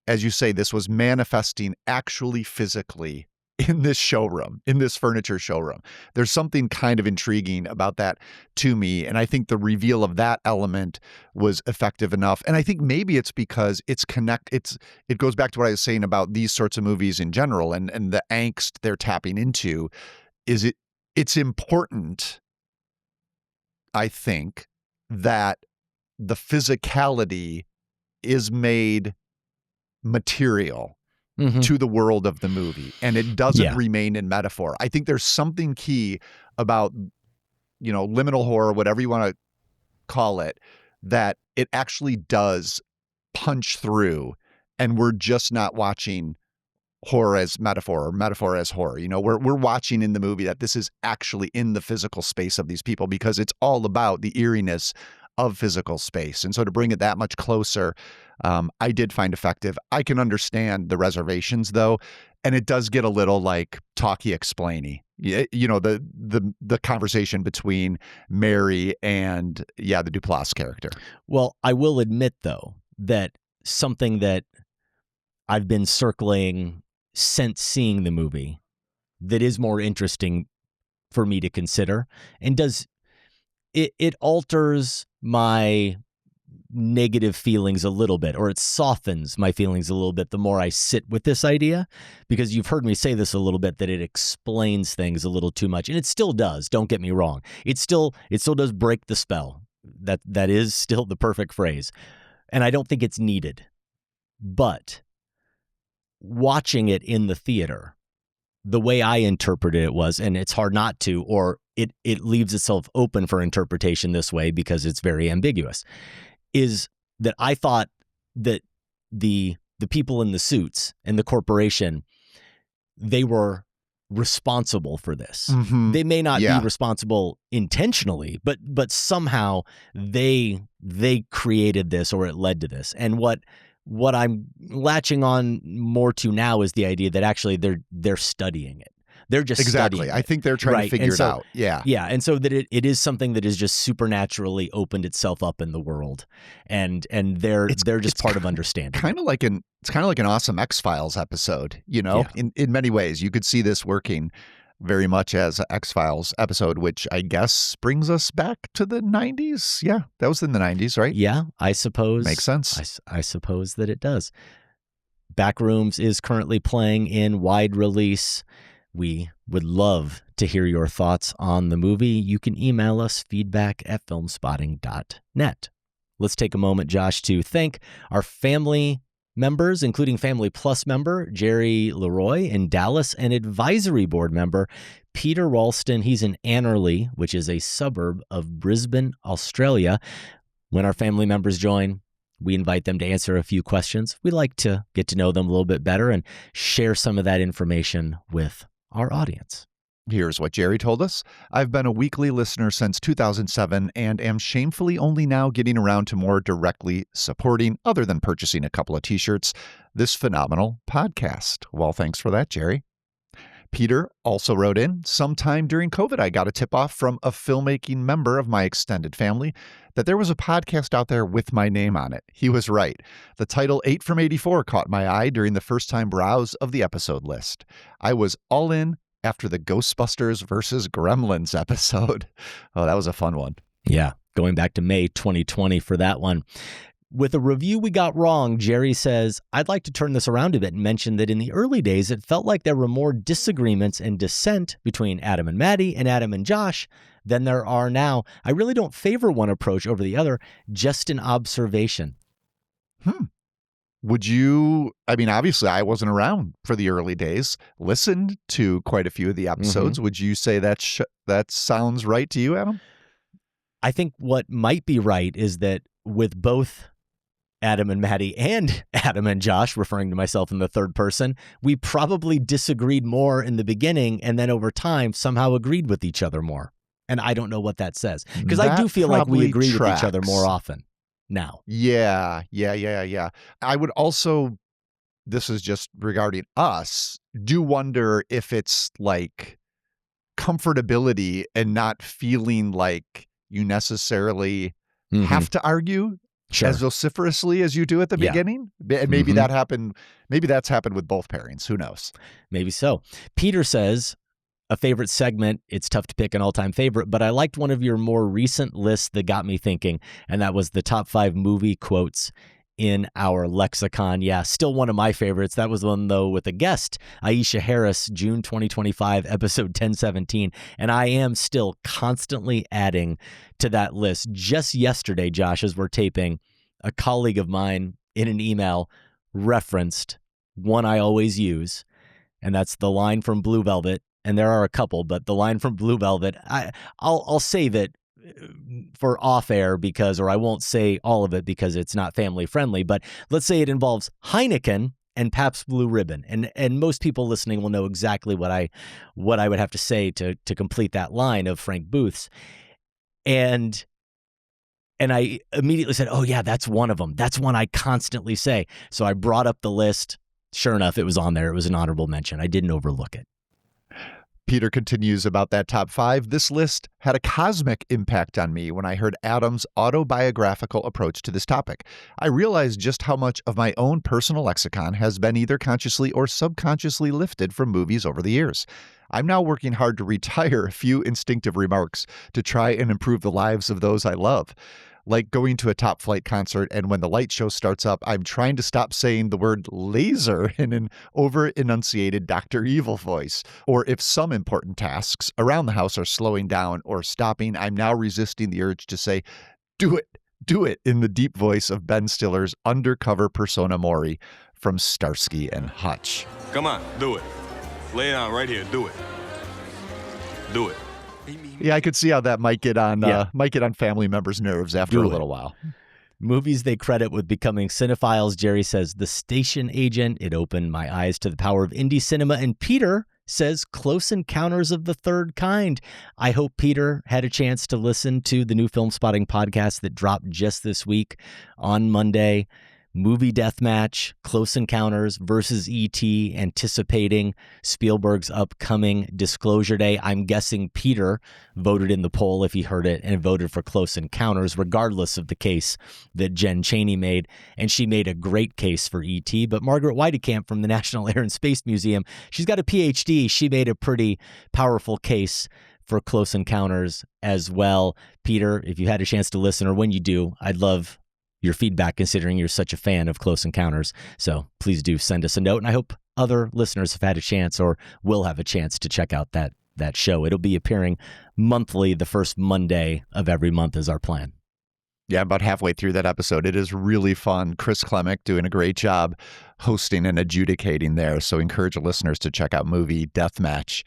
as you say, this was manifesting actually physically in this showroom, in this furniture showroom. There's something kind of intriguing about that to me. And I think the reveal of that element was effective enough. And I think maybe it's because it goes back to what I was saying about these sorts of movies in general and the angst they're tapping into. It's important, I think, that the physicality is made material to the world of the movie, and it doesn't remain in metaphor. I think there's something key about, liminal horror, whatever you want to call it, that it actually does punch through, and we're just not watching horror as metaphor or metaphor as horror. We're watching in the movie that this is actually in the physical space of these people, because it's all about the eeriness of physical space. And so to bring it that much closer, I did find effective. I can understand the reservations, though, and it does get a little like talky explainy. The conversation between Mary and the Duplass character. Well, I will admit, though, that something that I've been circling since seeing the movie that is more interesting for me to consider, and it alters my negative feelings a little bit, or it softens my feelings a little bit the more I sit with this idea, because you've heard me say this a little bit, that it explains things a little too much, and it still does. Don't get me wrong. It still does break the spell. That is still the perfect phrase, and I don't think it's needed. But watching it in the theater, the way I interpreted it was, and it's hard not to, or it leaves itself open for interpretation this way because it's very ambiguous, is that I thought that the people in the suits and the corporation, they were responsible for this. They may not be responsible intentionally, but somehow they created this, or it led to this. And what I'm latching on more to now is the idea that actually they're studying it. They're just Exactly. studying I it. think they're trying to figure it out. Yeah. Yeah. And so that it is something that is just supernaturally opened itself up in the world. And they're just part of understanding. It's kind of like an awesome X-Files episode, Yeah. in many ways. You could see this working very much as an X-Files episode, which I guess brings us back to the 90s. Yeah, that was in the 90s, right? Yeah, I suppose. Makes sense. I suppose that it does. Backrooms is currently playing in wide release. We would love to hear your thoughts on the movie. You can email us feedback@filmspotting.net. Let's take a moment, Josh, to thank our family members, including Family Plus member Jerry Leroy in Dallas and advisory board member Peter Ralston. He's in Annerley, which is a suburb of Brisbane, Australia. When our family members join, we invite them to answer a few questions. We like to get to know them a little bit better and share some of that information with our audience. Here's what Jerry told us. I've been a weekly listener since 2007 and am shamefully only now getting around to more directly supporting, other than purchasing a couple of t-shirts, this phenomenal podcast. Well, thanks for that, Jerry. Peter also wrote in, sometime during COVID, I got a tip-off from a filmmaking member of my extended family that there was a podcast out there with my name on it. He was right. The title 8 from 84 caught my eye during the first-time browse of the episode list. I was all in after the Ghostbusters versus Gremlins episode. Oh, that was a fun one. Yeah, going back to May 2020 for that one. With a review we got wrong, Jerry says, I'd like to turn this around a bit and mention that in the early days, it felt like there were more disagreements and dissent between Adam and Maddie and Adam and Josh than there are now. I really don't favor one approach over the other, just an observation. Would you, obviously I wasn't around for the early days, listened to quite a few of the episodes. Would you say that sounds right to you, Adam? I think what might be right is that with both Adam and Maddie and Adam and Josh, referring to myself in the third person, we probably disagreed more in the beginning and then over time somehow agreed with each other more. And I don't know what that says, because I do feel like we agree with each other more often now. Yeah. I would also, this is just regarding us, do wonder if it's like comfortability and not feeling like you necessarily have to argue as vociferously as you do at the beginning. And maybe that happened. Maybe that's happened with both pairings. Who knows? Maybe so. Peter says, a favorite segment. It's tough to pick an all-time favorite, but I liked one of your more recent lists that got me thinking, and that was the top 5 movie quotes in our lexicon. Yeah, still one of my favorites. That was one, though, with a guest, Aisha Harris, June 2025, episode 1017. And I am still constantly adding to that list. Just yesterday, Josh, as we're taping, a colleague of mine in an email referenced one I always use, and that's the line from Blue Velvet. And there are a couple, but the line from Blue Velvet, I'll save it for off air or I won't say all of it because it's not family friendly, but let's say it involves Heineken and Pabst Blue Ribbon. And most people listening will know exactly what I would have to say to complete that line of Frank Booth's. And I immediately said, oh yeah, that's one of them. That's one I constantly say. So I brought up the list. Sure enough, it was on there. It was an honorable mention. I didn't overlook it. Peter continues about that top 5. This list had a cosmic impact on me when I heard Adam's autobiographical approach to this topic. I realized just how much of my own personal lexicon has been either consciously or subconsciously lifted from movies over the years. I'm now working hard to retire a few instinctive remarks to try and improve the lives of those I love. Like going to a Top Flight concert, and when the light show starts up, I'm trying to stop saying the word laser in an over-enunciated Dr. Evil voice. Or if some important tasks around the house are slowing down or stopping, I'm now resisting the urge to say, do it in the deep voice of Ben Stiller's undercover persona Maury from Starsky and Hutch. Come on, do it. Lay it out right here, do it. Do it. Yeah, I could see how that might get on family members' nerves after a little while. Movies they credit with becoming cinephiles. Jerry says The Station Agent. It opened my eyes to the power of indie cinema. And Peter says Close Encounters of the Third Kind. I hope Peter had a chance to listen to the new Filmspotting podcast that dropped just this week on Monday. Movie Deathmatch, Close Encounters versus E.T., anticipating Spielberg's upcoming Disclosure Day. I'm guessing Peter voted in the poll if he heard it and voted for Close Encounters, regardless of the case that Jen Chaney made. And she made a great case for E.T., but Margaret Weidekamp from the National Air and Space Museum, she's got a PhD. She made a pretty powerful case for Close Encounters as well. Peter, if you had a chance to listen, or when you do, I'd love your feedback, considering you're such a fan of Close Encounters. So please do send us a note, and I hope other listeners have had a chance or will have a chance to check out that show. It'll be appearing monthly. The first Monday of every month is our plan. Yeah, about halfway through that episode. It is really fun. Chris Klemick doing a great job hosting and adjudicating there. So encourage listeners to check out Movie Deathmatch.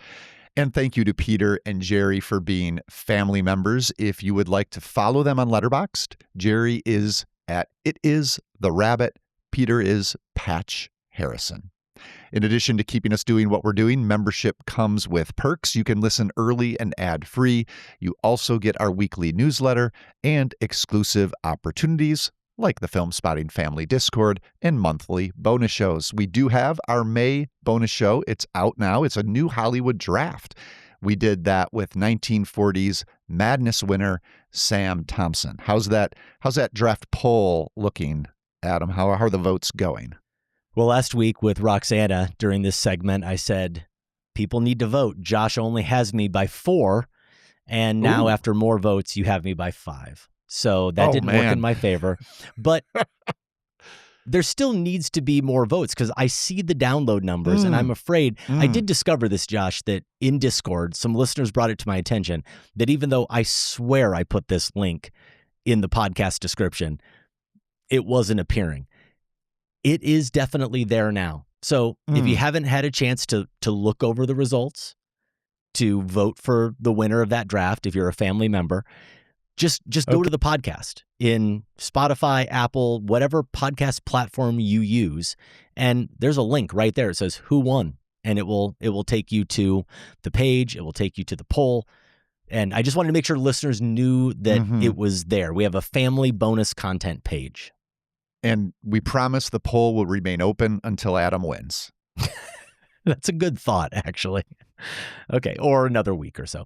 And thank you to Peter and Jerry for being family members. If you would like to follow them on Letterboxd, Jerry is at It Is the Rabbit. Peter is Patch Harrison. In addition to keeping us doing what we're doing, membership comes with perks. You can listen early and ad-free. You also get our weekly newsletter and exclusive opportunities like the Filmspotting Family Discord and monthly bonus shows. We do have our May bonus show. It's out now. It's a new Hollywood draft. We did that with 1940s Madness winner Sam Thompson. How's that draft poll looking, Adam? How are the votes going? Well, last week with Roxana during this segment, I said, people need to vote. Josh only has me by 4. And now after more votes, you have me by 5. So that didn't work in my favor. But there still needs to be more votes because I see the download numbers and I'm afraid. I did discover this, Josh, that in Discord, some listeners brought it to my attention that even though I swear I put this link in the podcast description, it wasn't appearing. It is definitely there now. So if you haven't had a chance to look over the results, to vote for the winner of that draft, if you're a family member, just go to the podcast in Spotify, Apple, whatever podcast platform you use, and there's a link right there. It says who won, and it will take you to the page. It will take you to the poll. And I just wanted to make sure listeners knew that it was there. We have a family bonus content page. And we promise the poll will remain open until Adam wins. That's a good thought, actually. Okay, or another week or so.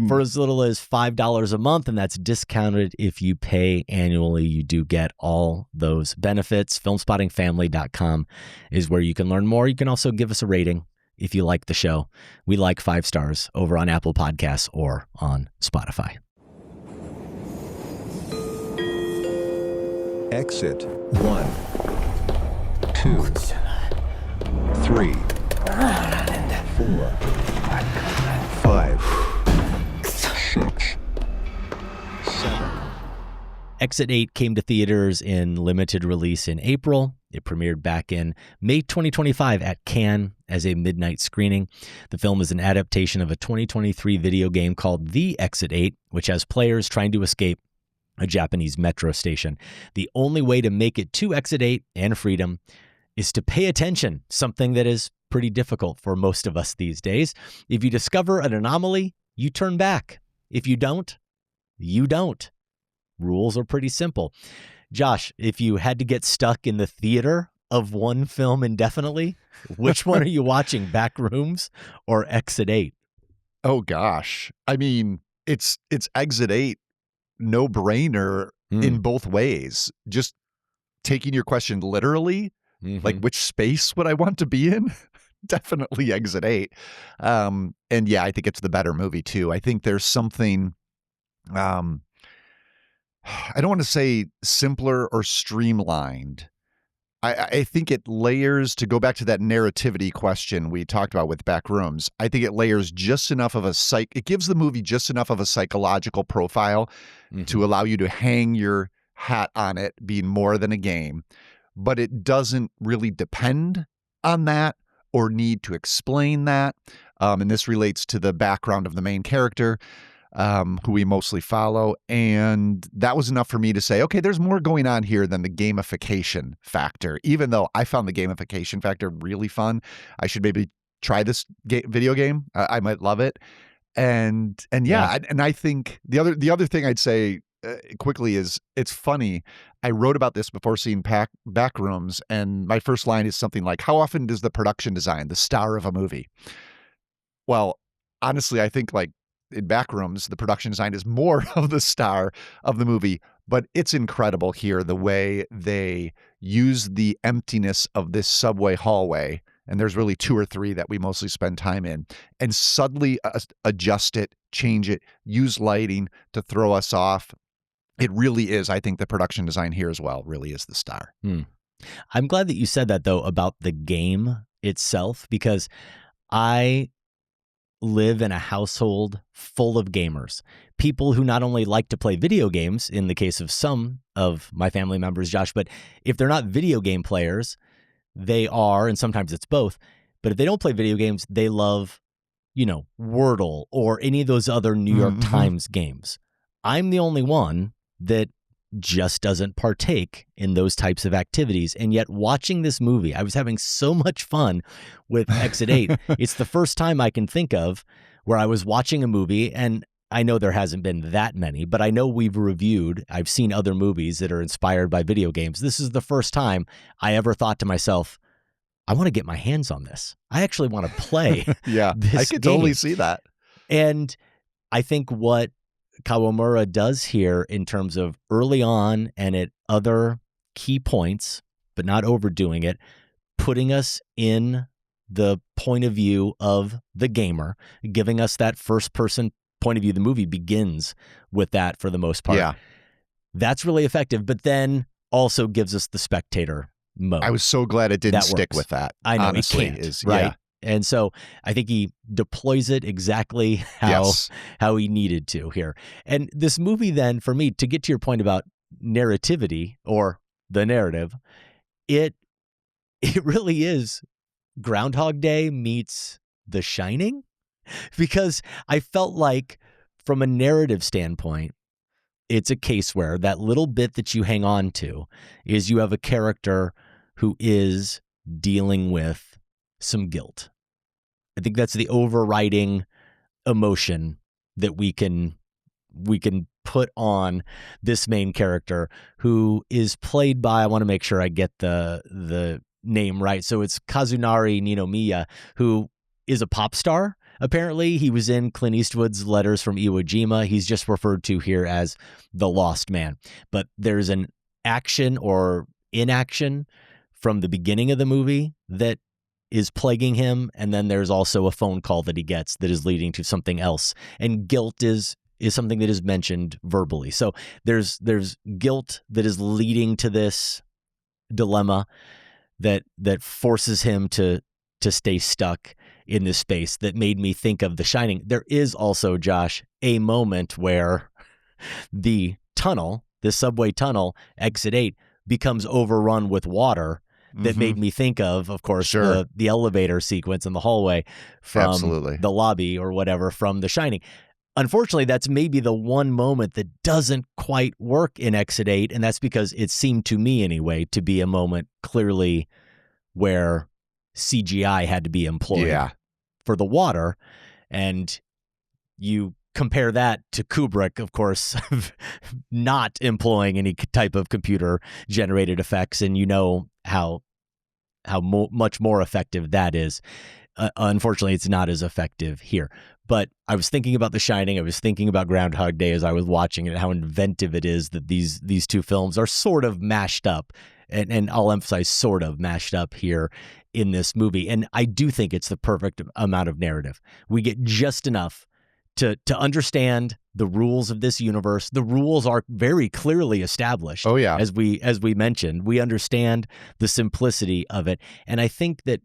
For as little as $5 a month, and that's discounted if you pay annually, you do get all those benefits. Filmspottingfamily.com is where you can learn more. You can also give us a rating if you like the show. We like 5 stars over on Apple Podcasts or on Spotify. Exit 1, 2, 3, 4, 5, 6, 7. Exit 8 came to theaters in limited release in April. It premiered back in May 2025 at Cannes as a midnight screening. The film is an adaptation of a 2023 video game called The Exit 8, which has players trying to escape a Japanese metro station. The only way to make it to Exit 8 and freedom is to pay attention, something that is pretty difficult for most of us these days. If you discover an anomaly, you turn back. If you don't, you don't. Rules are pretty simple. Josh, if you had to get stuck in the theater of one film indefinitely, which one are you watching, Backrooms or Exit 8? Oh, gosh. I mean, it's Exit 8. No brainer in both ways. Just taking your question literally, like which space would I want to be in? Definitely Exit 8. And yeah, I think it's the better movie too. I think there's something, I don't want to say simpler or streamlined. I think it layers, to go back to that narrativity question we talked about with Backrooms, I think it layers just enough of it gives the movie just enough of a psychological profile to allow you to hang your hat on it being more than a game, but it doesn't really depend on that or need to explain that. And this relates to the background of the main character, who we mostly follow. And that was enough for me to say, okay, there's more going on here than the gamification factor. Even though I found the gamification factor really fun, I should maybe try this video game. I might love it. And yeah. And I think the other thing I'd say quickly is it's funny. I wrote about this before seeing Backrooms, and my first line is something like, how often does the production design the star of a movie? Well, honestly, I think like in Backrooms, the production design is more of the star of the movie, but it's incredible here the way they use the emptiness of this subway hallway, and there's really 2 or 3 that we mostly spend time in, and subtly adjust it, change it, use lighting to throw us off. It really is, I think the production design here as well really is the star. I'm glad that you said that, though, about the game itself, because I live in a household full of gamers, people who not only like to play video games, in the case of some of my family members, Josh, but if they're not video game players, they are, and sometimes it's both, but if they don't play video games, they love, Wordle or any of those other New York Times games. I'm the only one that just doesn't partake in those types of activities. And yet watching this movie, I was having so much fun with Exit 8. It's the first time I can think of where I was watching a movie, and I know there hasn't been that many, but I know I've seen other movies that are inspired by video games. This is the first time I ever thought to myself, I want to get my hands on this. I actually want to play Yeah, this I could game. totally see that. And I think what Kawamura does here in terms of early on and at other key points, but not overdoing it, putting us in the point of view of the gamer, giving us that first person point of view. The movie begins with that for the most part. Yeah. That's really effective, but then also gives us the spectator mode. I was so glad it didn't stick with that. I know, honestly, he can't, right? Yeah. And so I think he deploys it exactly how he needed to here. And this movie then, for me, to get to your point about narrativity or the narrative, it really is Groundhog Day meets The Shining, because I felt like from a narrative standpoint, it's a case where that little bit that you hang on to is you have a character who is dealing with some guilt. I think that's the overriding emotion that we can put on this main character, who is played by, I want to make sure I get the name right. So it's Kazunari Ninomiya, who is a pop star. Apparently, he was in Clint Eastwood's Letters from Iwo Jima. He's just referred to here as the Lost Man. But there's an action or inaction from the beginning of the movie that is plaguing him, and then there's also a phone call that he gets that is leading to something else. And guilt is something that is mentioned verbally. So there's guilt that is leading to this dilemma that forces him to stay stuck in this space, that made me think of The Shining. There is also, Josh, a moment where the tunnel, the subway tunnel, Exit 8, becomes overrun with water. That made me think of course, the elevator sequence in the hallway from the lobby or whatever from The Shining. Unfortunately, that's maybe the one moment that doesn't quite work in Exit 8, and that's because it seemed to me anyway to be a moment clearly where CGI had to be employed for the water. And you compare that to Kubrick, of course, not employing any type of computer-generated effects, and you know how much more effective that is. Unfortunately, it's not as effective here. But I was thinking about The Shining. I was thinking about Groundhog Day as I was watching it, how inventive it is that these two films are sort of mashed up. And I'll emphasize sort of mashed up here in this movie. And I do think it's the perfect amount of narrative. We get just enough to understand the rules of this universe. The rules are very clearly established. Oh, yeah. As we mentioned, we understand the simplicity of it. And I think that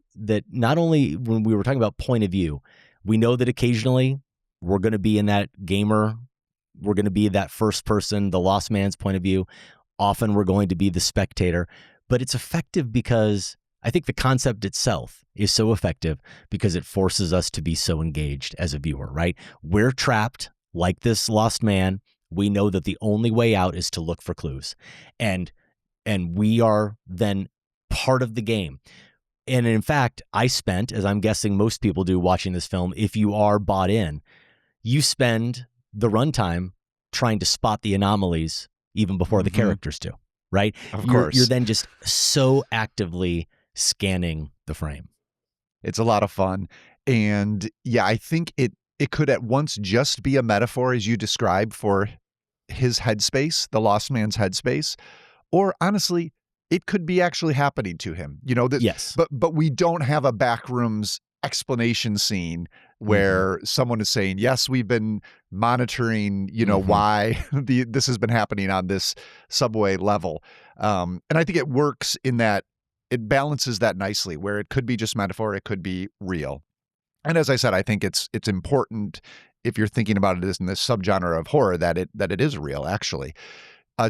not only when we were talking about point of view, we know that occasionally we're going to be in that gamer, we're going to be that first person, the lost man's point of view. Often we're going to be the spectator, but it's effective because I think the concept itself is so effective because it forces us to be so engaged as a viewer, right? We're trapped like this lost man. We know that the only way out is to look for clues, and we are then part of the game. And in fact, I spent, as I'm guessing most people do watching this film, if you are bought in, you spend the runtime trying to spot the anomalies even before the characters do, right? Of You're course. then just so actively scanning the frame. It's a lot of fun. And yeah, I think it could at once just be a metaphor, as you described, for his headspace, the lost man's headspace, or honestly, it could be actually happening to him. Yes. But we don't have a Backrooms explanation scene where someone is saying, yes, we've been monitoring, why this has been happening on this subway level. And I think it works in that it balances that nicely, where it could be just metaphor, it could be real. And as I said, I think it's important, if you're thinking about it as in this subgenre of horror, that it is real, actually.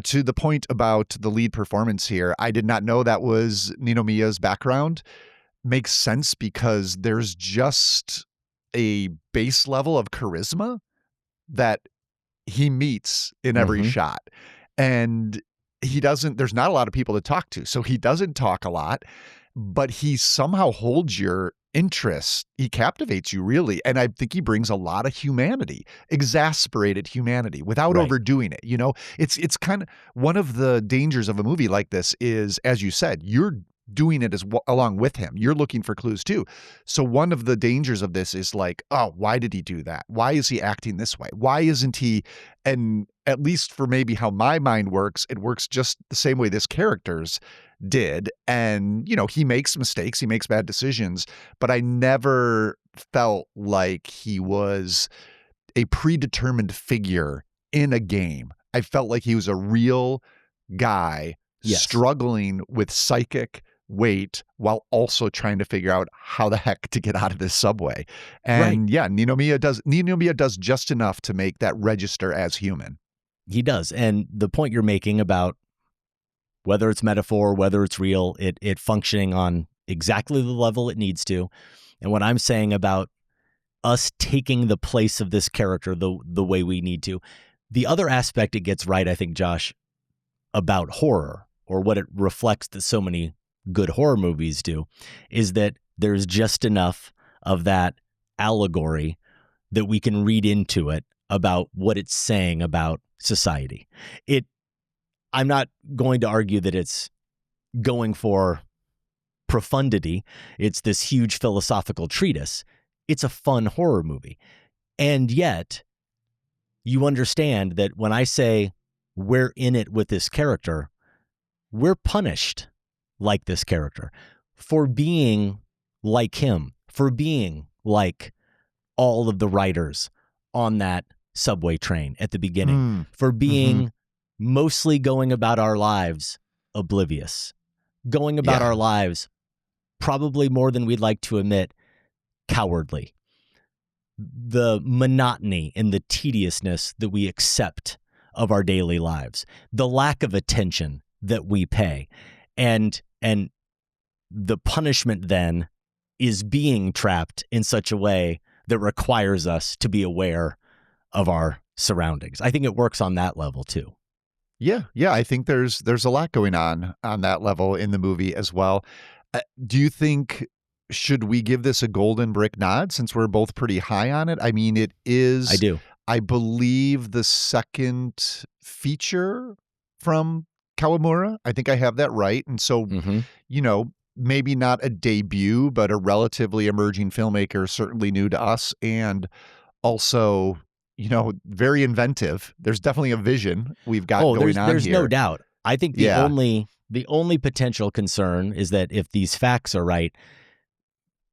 To the point about the lead performance here, I did not know that was Ninomiya's background. Makes sense because there's just a base level of charisma that he meets in every shot. And there's not a lot of people to talk to, so he doesn't talk a lot, but he somehow holds your interest. He captivates you, really. And I think he brings a lot of humanity, exasperated humanity, without overdoing it. It's kind of one of the dangers of a movie like this is, as you said, you're doing it along with him. You're looking for clues too. So one of the dangers of this is like, oh, why did he do that? Why is he acting this way? Why isn't he? And at least for maybe how my mind works, it works just the same way this character's did. And, he makes mistakes, he makes bad decisions, but I never felt like he was a predetermined figure in a game. I felt like he was a real guy struggling with psychic weight while also trying to figure out how the heck to get out of this subway. And Ninomiya does just enough to make that register as human. He does. And the point you're making about whether it's metaphor, whether it's real, it functioning on exactly the level it needs to. And what I'm saying about us taking the place of this character the way we need to. The other aspect it gets right, I think, Josh, about horror, or what it reflects that so many good horror movies do, is that there's just enough of that allegory that we can read into it about what it's saying about society. I'm not going to argue that it's going for profundity. It's this huge philosophical treatise. It's a fun horror movie. And yet, you understand that when I say we're in it with this character, we're punished like this character for being like him, for being like all of the writers on that subway train at the beginning, for being mostly going about our lives oblivious, going about our lives probably more than we'd like to admit, cowardly. The monotony and the tediousness that we accept of our daily lives, the lack of attention that we pay, and the punishment then is being trapped in such a way that requires us to be aware of our surroundings. I think it works on that level too. Yeah, I think there's a lot going on that level in the movie as well. Do you think, should we give this a golden brick nod since we're both pretty high on it? I mean, it is, I do. I believe, the second feature from Kawamura. I think I have that right. And so, maybe not a debut, but a relatively emerging filmmaker, certainly new to us, and also, very inventive. There's definitely a vision we've got going on there's here. No doubt. I think the only potential concern is that if these facts are right,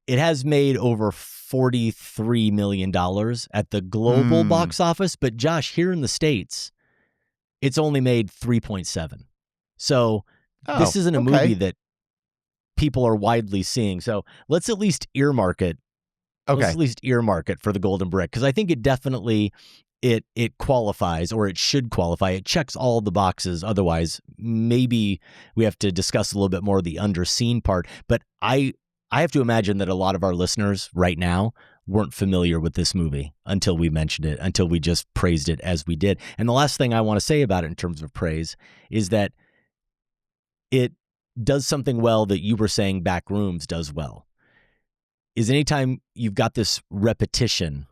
it has made over $43 million at the global box office. But Josh, here in the States, it's only made 3.7. So this isn't a movie that people are widely seeing. So let's at least earmark it. Let's at least earmark it for the golden brick, because I think it definitely it qualifies, or it should qualify. It checks all the boxes. Otherwise, maybe we have to discuss a little bit more of the underseen part. But I have to imagine that a lot of our listeners right now weren't familiar with this movie until we mentioned it, until we just praised it as we did. And the last thing I want to say about it in terms of praise is that it does something well that you were saying Backrooms does well. Is anytime you've got this repetition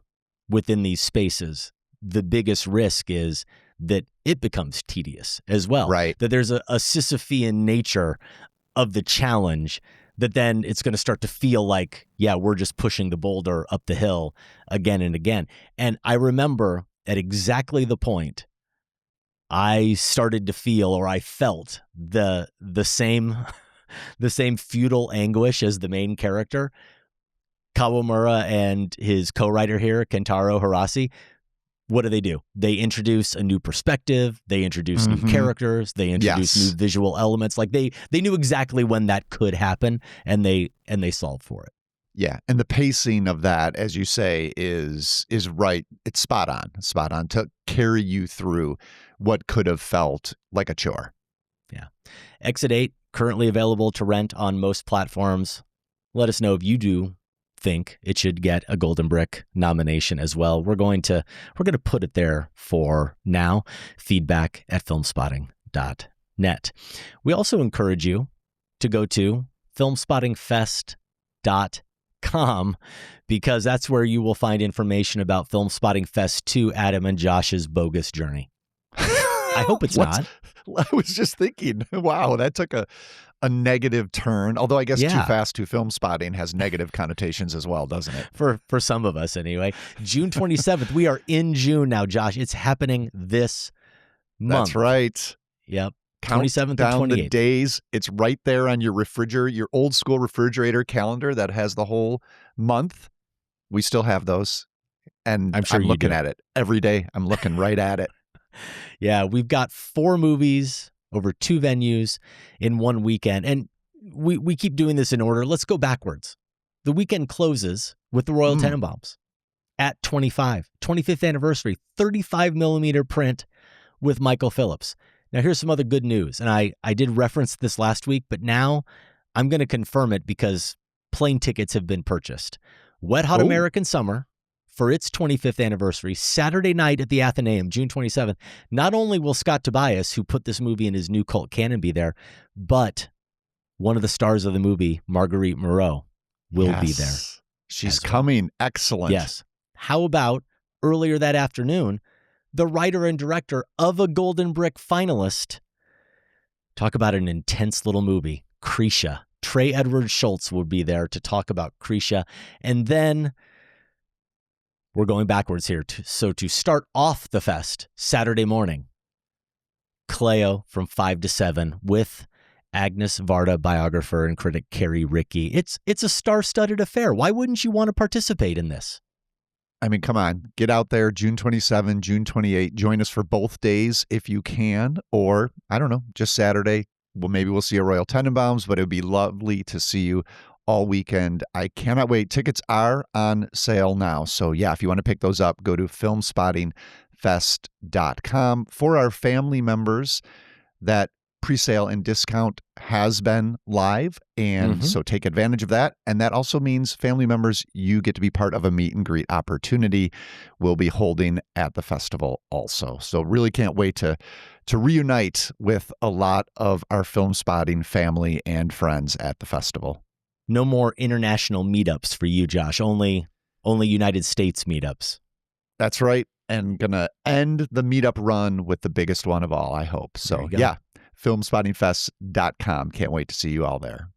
within these spaces, the biggest risk is that it becomes tedious as well. Right. That there's a Sisyphean nature of the challenge that then it's going to start to feel like, yeah, we're just pushing the boulder up the hill again and again. And I remember at exactly the point I started to feel, or I felt the same futile anguish as the main character, Kawamura and his co-writer here, Kentaro Hirasi. What do? They introduce a new perspective. They introduce new characters. They introduce new visual elements. Like they knew exactly when that could happen, and they solved for it. Yeah, and the pacing of that, as you say, is right. It's spot on to carry you through what could have felt like a chore. Yeah. Exit 8, currently available to rent on most platforms. Let us know if you do think it should get a Golden Brick nomination as well. We're going to put it there for now. Feedback at filmspotting.net. We also encourage you to go to filmspottingfest.com because that's where you will find information about Filmspotting Fest 2, Adam and Josh's bogus journey. I hope it's not. I was just thinking, wow, that took a negative turn. Although I guess Too Fast to Film Spotting has negative connotations as well, doesn't it? For some of us anyway. June 27th. We are in June now, Josh. It's happening this month. That's right. Yep. Count 27th down and 28th. the days. It's right there on your refrigerator, your old school refrigerator calendar that has the whole month. We still have those. And I'm sure I'm looking at it every day. I'm looking right at it. Yeah, we've got 4 movies over 2 venues in one weekend. And we keep doing this in order. Let's go backwards. The weekend closes with the Royal Tenenbaums at 25th anniversary, 35 millimeter print with Michael Phillips. Now, here's some other good news. And I did reference this last week, but now I'm going to confirm it because plane tickets have been purchased. Wet Hot American Summer, for its 25th anniversary, Saturday night at the Athenaeum, June 27th. Not only will Scott Tobias, who put this movie in his new cult canon, be there, but one of the stars of the movie, Marguerite Moreau, will be there. She's coming. Excellent. Yes. How about earlier that afternoon, the writer and director of a Golden Brick finalist, talk about an intense little movie, Krisha. Trey Edward Schultz will be there to talk about Krisha. And then we're going backwards here. So to start off the fest, Saturday morning, Cleo from 5 to 7 with Agnes Varda biographer and critic Carrie Rickey. It's a star-studded affair. Why wouldn't you want to participate in this? I mean, come on. Get out there June 27, June 28. Join us for both days if you can. Or, I don't know, just Saturday. Well, maybe we'll see a Royal Tenenbaums, but it would be lovely to see you all weekend. I cannot wait. Tickets are on sale now. So yeah, if you want to pick those up, go to filmspottingfest.com. For our family members, that pre-sale and discount has been live. And so take advantage of that. And that also means family members, you get to be part of a meet and greet opportunity we'll be holding at the festival also. So really can't wait to reunite with a lot of our Filmspotting family and friends at the festival. No more international meetups for you, Josh. Only United States meetups. That's right. And gonna end the meetup run with the biggest one of all, I hope. So yeah, filmspottingfest.com. Can't wait to see you all there.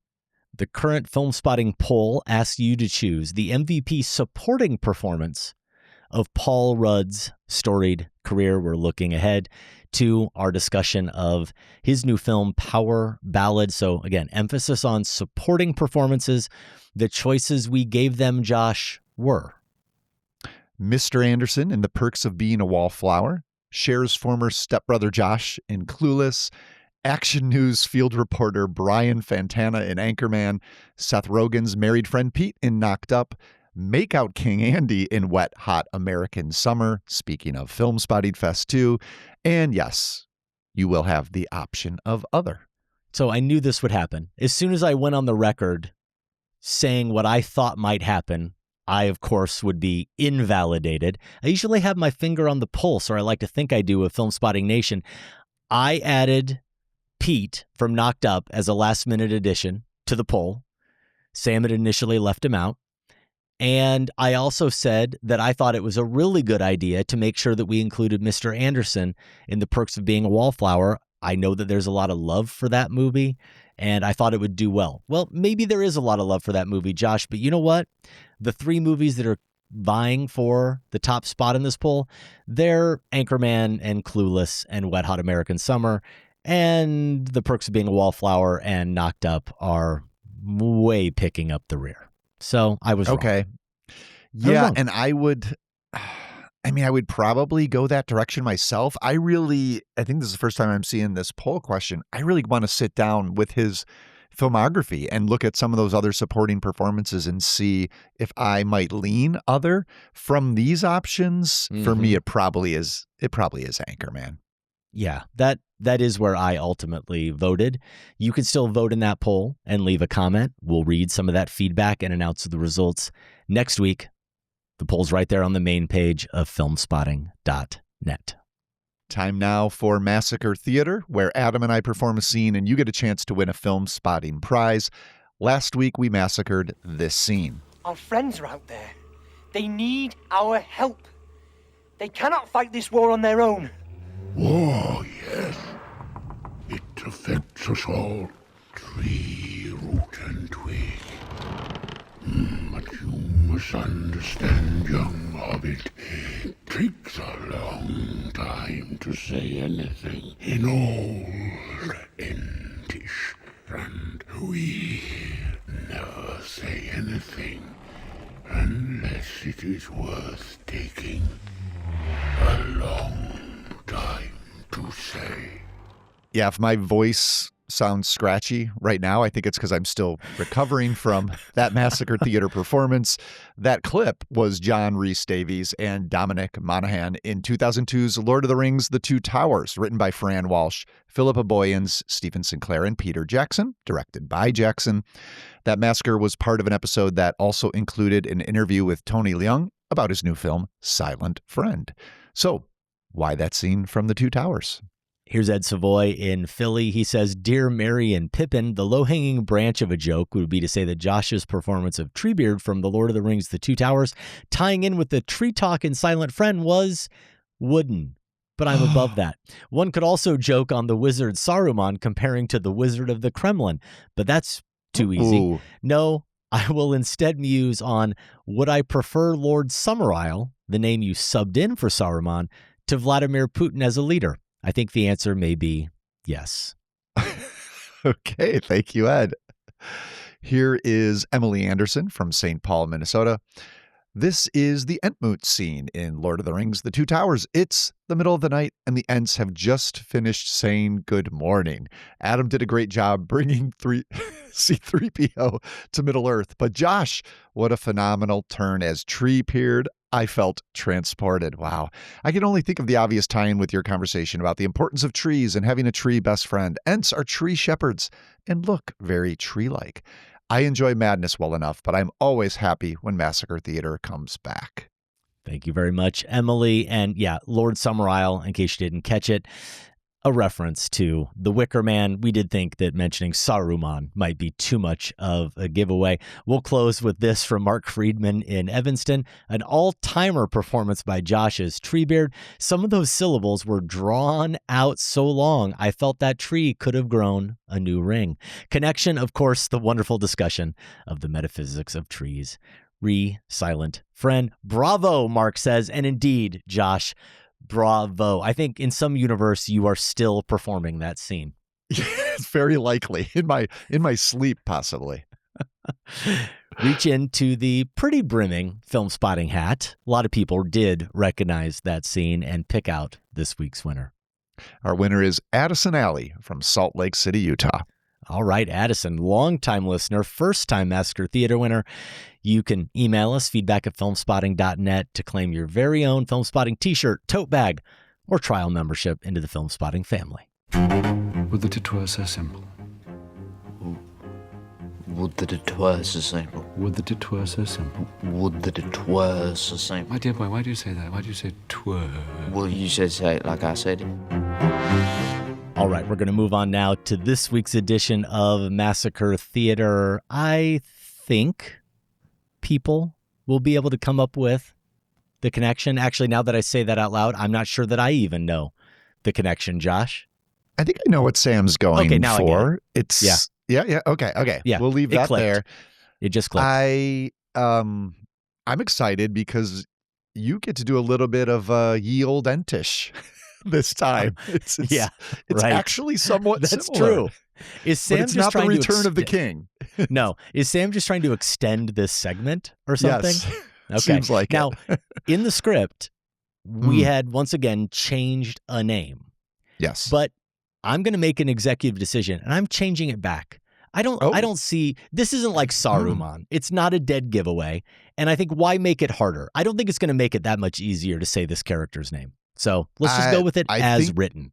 The current Filmspotting poll asks you to choose the MVP supporting performance of Paul Rudd's storied career. We're looking ahead to our discussion of his new film, Power Ballad. So again, emphasis on supporting performances. The choices we gave them, Josh, were Mr. Anderson in The Perks of Being a Wallflower, Cher's former stepbrother Josh in Clueless, Action News field reporter Brian Fantana in Anchorman, Seth Rogen's married friend Pete in Knocked Up, Makeout King Andy in Wet Hot American Summer, speaking of Filmspotting Fest 2, and yes, you will have the option of other. So I knew this would happen. As soon as I went on the record saying what I thought might happen, I, of course, would be invalidated. I usually have my finger on the pulse, or I like to think I do, with Filmspotting Nation. I added Pete from Knocked Up as a last-minute addition to the poll. Sam had initially left him out. And I also said that I thought it was a really good idea to make sure that we included Mr. Anderson in The Perks of Being a Wallflower. I know that there's a lot of love for that movie, and I thought it would do well. Well, maybe there is a lot of love for that movie, Josh, but you know what? The 3 movies that are vying for the top spot in this poll, they're Anchorman and Clueless and Wet Hot American Summer, and The Perks of Being a Wallflower and Knocked Up are way picking up the rear. So I was okay. Wrong. Yeah, and I would probably go that direction myself. I think this is the first time I'm seeing this poll question. I really want to sit down with his filmography and look at some of those other supporting performances and see if I might lean other from these options. For me, it probably is Anchorman. Yeah, that is where I ultimately voted. You can still vote in that poll and leave a comment. We'll read some of that feedback and announce the results next week. The poll's right there on the main page of filmspotting.net. Time now for Massacre Theatre, where Adam and I perform a scene and you get a chance to win a Film Spotting prize. Last week, we massacred this scene. Our friends are out there. They need our help. They cannot fight this war on their own. War, yes. It affects us all. Tree, root, and twig. But you must understand, young hobbit, it takes a long time to say anything in old Entish, and we never say anything unless it is worth taking a long time to say. Yeah, if my voice sounds scratchy right now, I think it's because I'm still recovering from that Massacre Theatre performance. That clip was John Rhys Davies and Dominic Monaghan in 2002's Lord of the Rings, The Two Towers, written by Fran Walsh, Philippa Boyens, Stephen Sinclair, and Peter Jackson, directed by Jackson. That massacre was part of an episode that also included an interview with Tony Leung about his new film, Silent Friend. So, why that scene from The Two Towers? Here's Ed Savoy in Philly. He says, Dear Merry and Pippin, the low-hanging branch of a joke would be to say that Josh's performance of Treebeard from The Lord of the Rings, The Two Towers, tying in with the tree talk in Silent Friend, was wooden. But I'm above that. One could also joke on the wizard Saruman comparing to the Wizard of the Kremlin, but that's too easy. Ooh. No, I will instead muse on, would I prefer Lord Summerisle, the name you subbed in for Saruman, to Vladimir Putin as a leader? I think the answer may be yes. Okay, thank you, Ed. Here is Emily Anderson from St. Paul, Minnesota. This is the Entmoot scene in Lord of the Rings, The Two Towers. It's the middle of the night, and the Ents have just finished saying good morning. Adam did a great job bringing C-3PO to Middle-earth. But Josh, what a phenomenal turn as Treebeard. I felt transported. Wow. I can only think of the obvious tie-in with your conversation about the importance of trees and having a tree best friend. Ents are tree shepherds and look very tree-like. I enjoy Madness well enough, but I'm always happy when Massacre Theatre comes back. Thank you very much, Emily. And yeah, Lord Summerisle, in case you didn't catch it, a reference to The Wicker Man. We did think that mentioning Saruman might be too much of a giveaway. We'll close with this from Mark Friedman in Evanston, an all-timer performance by Josh's Treebeard. Some of those syllables were drawn out so long, I felt that tree could have grown a new ring. Connection, of course, the wonderful discussion of the metaphysics of trees. Silent Friend. Bravo, Mark says. And indeed, Josh, bravo. I think in some universe you are still performing that scene. It's very likely in my sleep, possibly. Reach into the pretty brimming Film Spotting hat. A lot of people did recognize that scene and pick out this week's winner. Our winner is Addison Alley from Salt Lake City, Utah. All right, Addison, longtime listener, first-time Massacre Theatre winner. You can email us, feedback@filmspotting.net, to claim your very own Film Spotting t-shirt, tote bag, or trial membership into the Film Spotting family. Would that it were so simple. Would that it were so simple. Would that it were so simple. Would that it were so simple. My dear boy, why do you say that? Why do you say twere? Well, you should say it like I said it. All right, we're going to move on now to this week's edition of Massacre Theatre. I think people will be able to come up with the connection. Actually, now that I say that out loud, I'm not sure that I even know the connection, Josh. I think I know what Sam's going now for. I get it. Yeah. Okay. Yeah, We'll leave that clicked. there. It just clicked. I'm excited because you get to do a little bit of ye old entish this time. It's right. actually somewhat That's similar. true. Is Sam but it's just not trying the to return of the king. No. Is Sam just trying to extend this segment or something? Yes. Okay. Seems like now, it. in the script, we had once again changed a name. Yes. But I'm going to make an executive decision and I'm changing it back. I don't see, this isn't like Saruman. It's not a dead giveaway. And I think why make it harder? I don't think it's going to make it that much easier to say this character's name. So let's just go with it as written.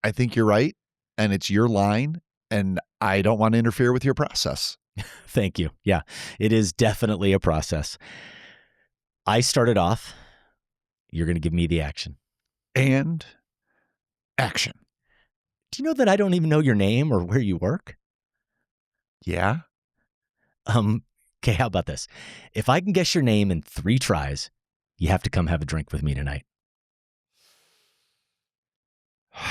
I think you're right. And it's your line. And I don't want to interfere with your process. Thank you. Yeah, it is definitely a process. I started off. You're going to give me the action. And action. Do you know that I don't even know your name or where you work? Yeah. Okay, how about this? If I can guess your name in 3 tries, you have to come have a drink with me tonight.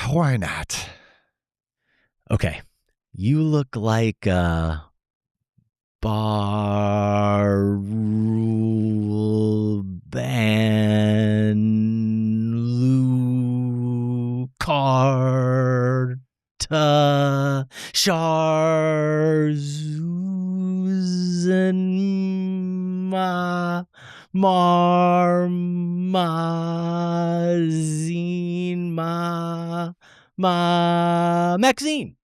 Why not? Okay. You look like bar rule ban Lu Carta Sharzuzan Marmazine Maxine.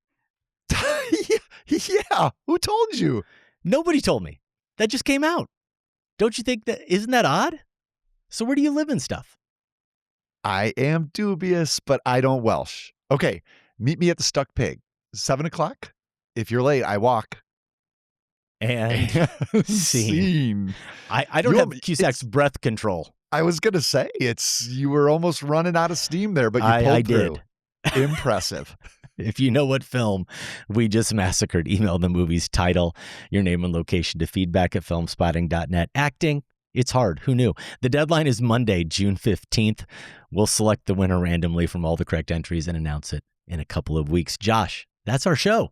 Yeah. Who told you? Nobody told me. That just came out. Don't you think that, isn't that odd? So where do you live and stuff? I am dubious, but I don't Welsh. Okay. Meet me at the Stuck Pig. 7:00. If you're late, I walk. And scene. I don't have Cusack's breath control. I was going to say, you were almost running out of steam there, but you pulled through. Did. Impressive. If you know what film we just massacred, email the movie's title, your name and location to feedback@filmspotting.net. Acting, it's hard. Who knew? The deadline is Monday, June 15th. We'll select the winner randomly from all the correct entries and announce it in a couple of weeks. Josh, that's our show.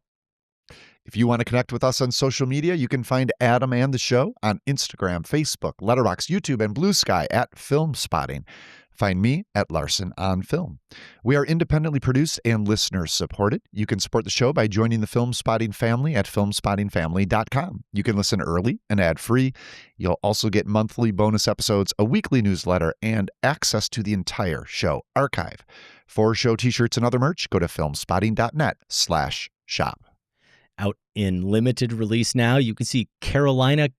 If you want to connect with us on social media, you can find Adam and the show on Instagram, Facebook, Letterboxd, YouTube, and Blue Sky at Filmspotting. Find me at LarsenOnFilm. We are independently produced and listener supported. You can support the show by joining the Filmspotting family at filmspottingfamily.com. You can listen early and ad-free. You'll also get monthly bonus episodes, a weekly newsletter, and access to the entire show archive. For show t-shirts and other merch, go to filmspotting.net/shop. Out in limited release now, you can see Caroline,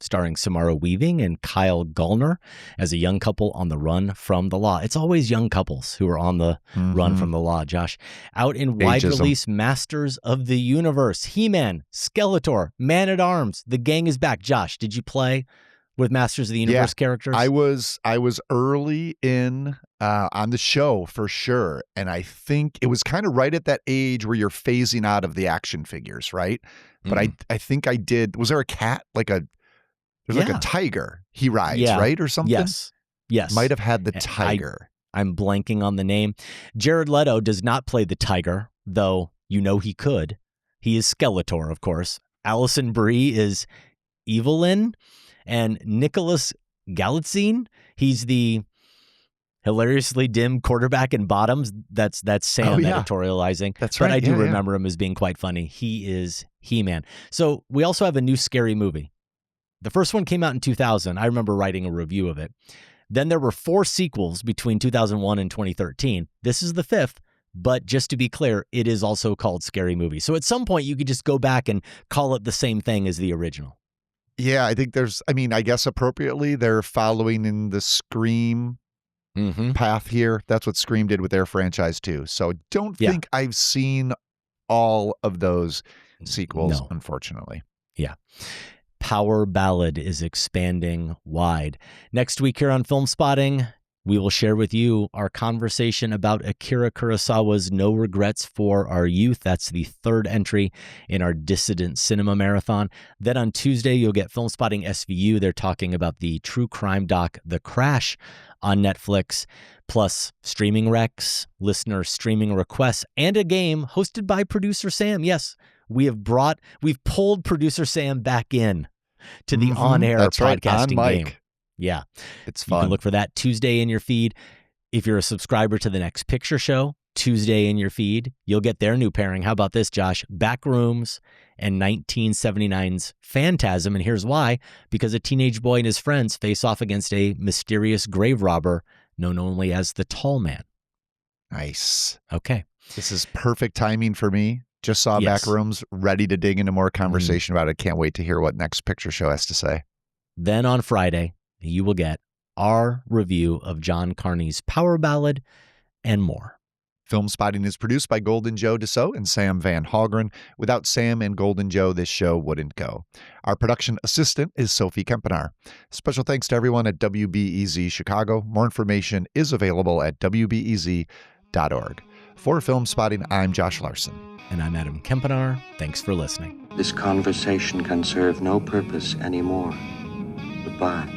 starring Samara Weaving and Kyle Gallner as a young couple on the run from the law. It's always young couples who are on the run from the law, Josh. Out in wide release, Masters of the Universe, He-Man, Skeletor, Man-at-Arms. The gang is back. Josh, did you play with Masters of the Universe characters? I was early in on the show for sure. And I think it was kind of right at that age where you're phasing out of the action figures, right? But I think I did. Was there a cat? Like a tiger he rides, right? Or something? Yes. Might have had the tiger. I'm blanking on the name. Jared Leto does not play the tiger, though you know he could. He is Skeletor, of course. Alison Brie is Evelyn. And Nicholas Galitzine, he's the hilariously dim quarterback in Bottoms. That's Sam editorializing. That's right. But I do remember him as being quite funny. He is He-Man. So we also have a new scary movie. The first one came out in 2000. I remember writing a review of it. Then there were 4 sequels between 2001 and 2013. This is the 5th. But just to be clear, it is also called Scary Movie. So at some point, you could just go back and call it the same thing as the original. Yeah, I think I guess appropriately, they're following in the Scream path here. That's what Scream did with their franchise too. So don't think I've seen all of those sequels, unfortunately. Yeah. Power Ballad is expanding wide. Next week here on Filmspotting, We will share with you our conversation about Akira Kurosawa's No Regrets for Our Youth. That's the third entry in our Dissident Cinema Marathon. Then on Tuesday, you'll get Filmspotting SVU. They're talking about the true crime doc, The Crash, on Netflix, plus streaming recs, listener streaming requests, and a game hosted by producer Sam. Yes, we've pulled producer Sam back in to the on-air podcasting game. Yeah. It's fun. You can look for that Tuesday in your feed. If you're a subscriber to The Next Picture Show, Tuesday in your feed, you'll get their new pairing. How about this, Josh? Backrooms and 1979's Phantasm. And here's why. Because a teenage boy and his friends face off against a mysterious grave robber known only as the Tall Man. Nice. Okay. This is perfect timing for me. Just saw Yes. Backrooms, ready to dig into more conversation about it. Can't wait to hear what Next Picture Show has to say. Then on Friday, you will get our review of John Carney's Power Ballad and more. Filmspotting is produced by Golden Joe Dassault and Sam Van Hallgren. Without Sam and Golden Joe, this show wouldn't go. Our production assistant is Sophie Kempenaar. Special thanks to everyone at WBEZ Chicago. More information is available at WBEZ.org. For Filmspotting, I'm Josh Larsen. And I'm Adam Kempenaar. Thanks for listening. This conversation can serve no purpose anymore. Goodbye.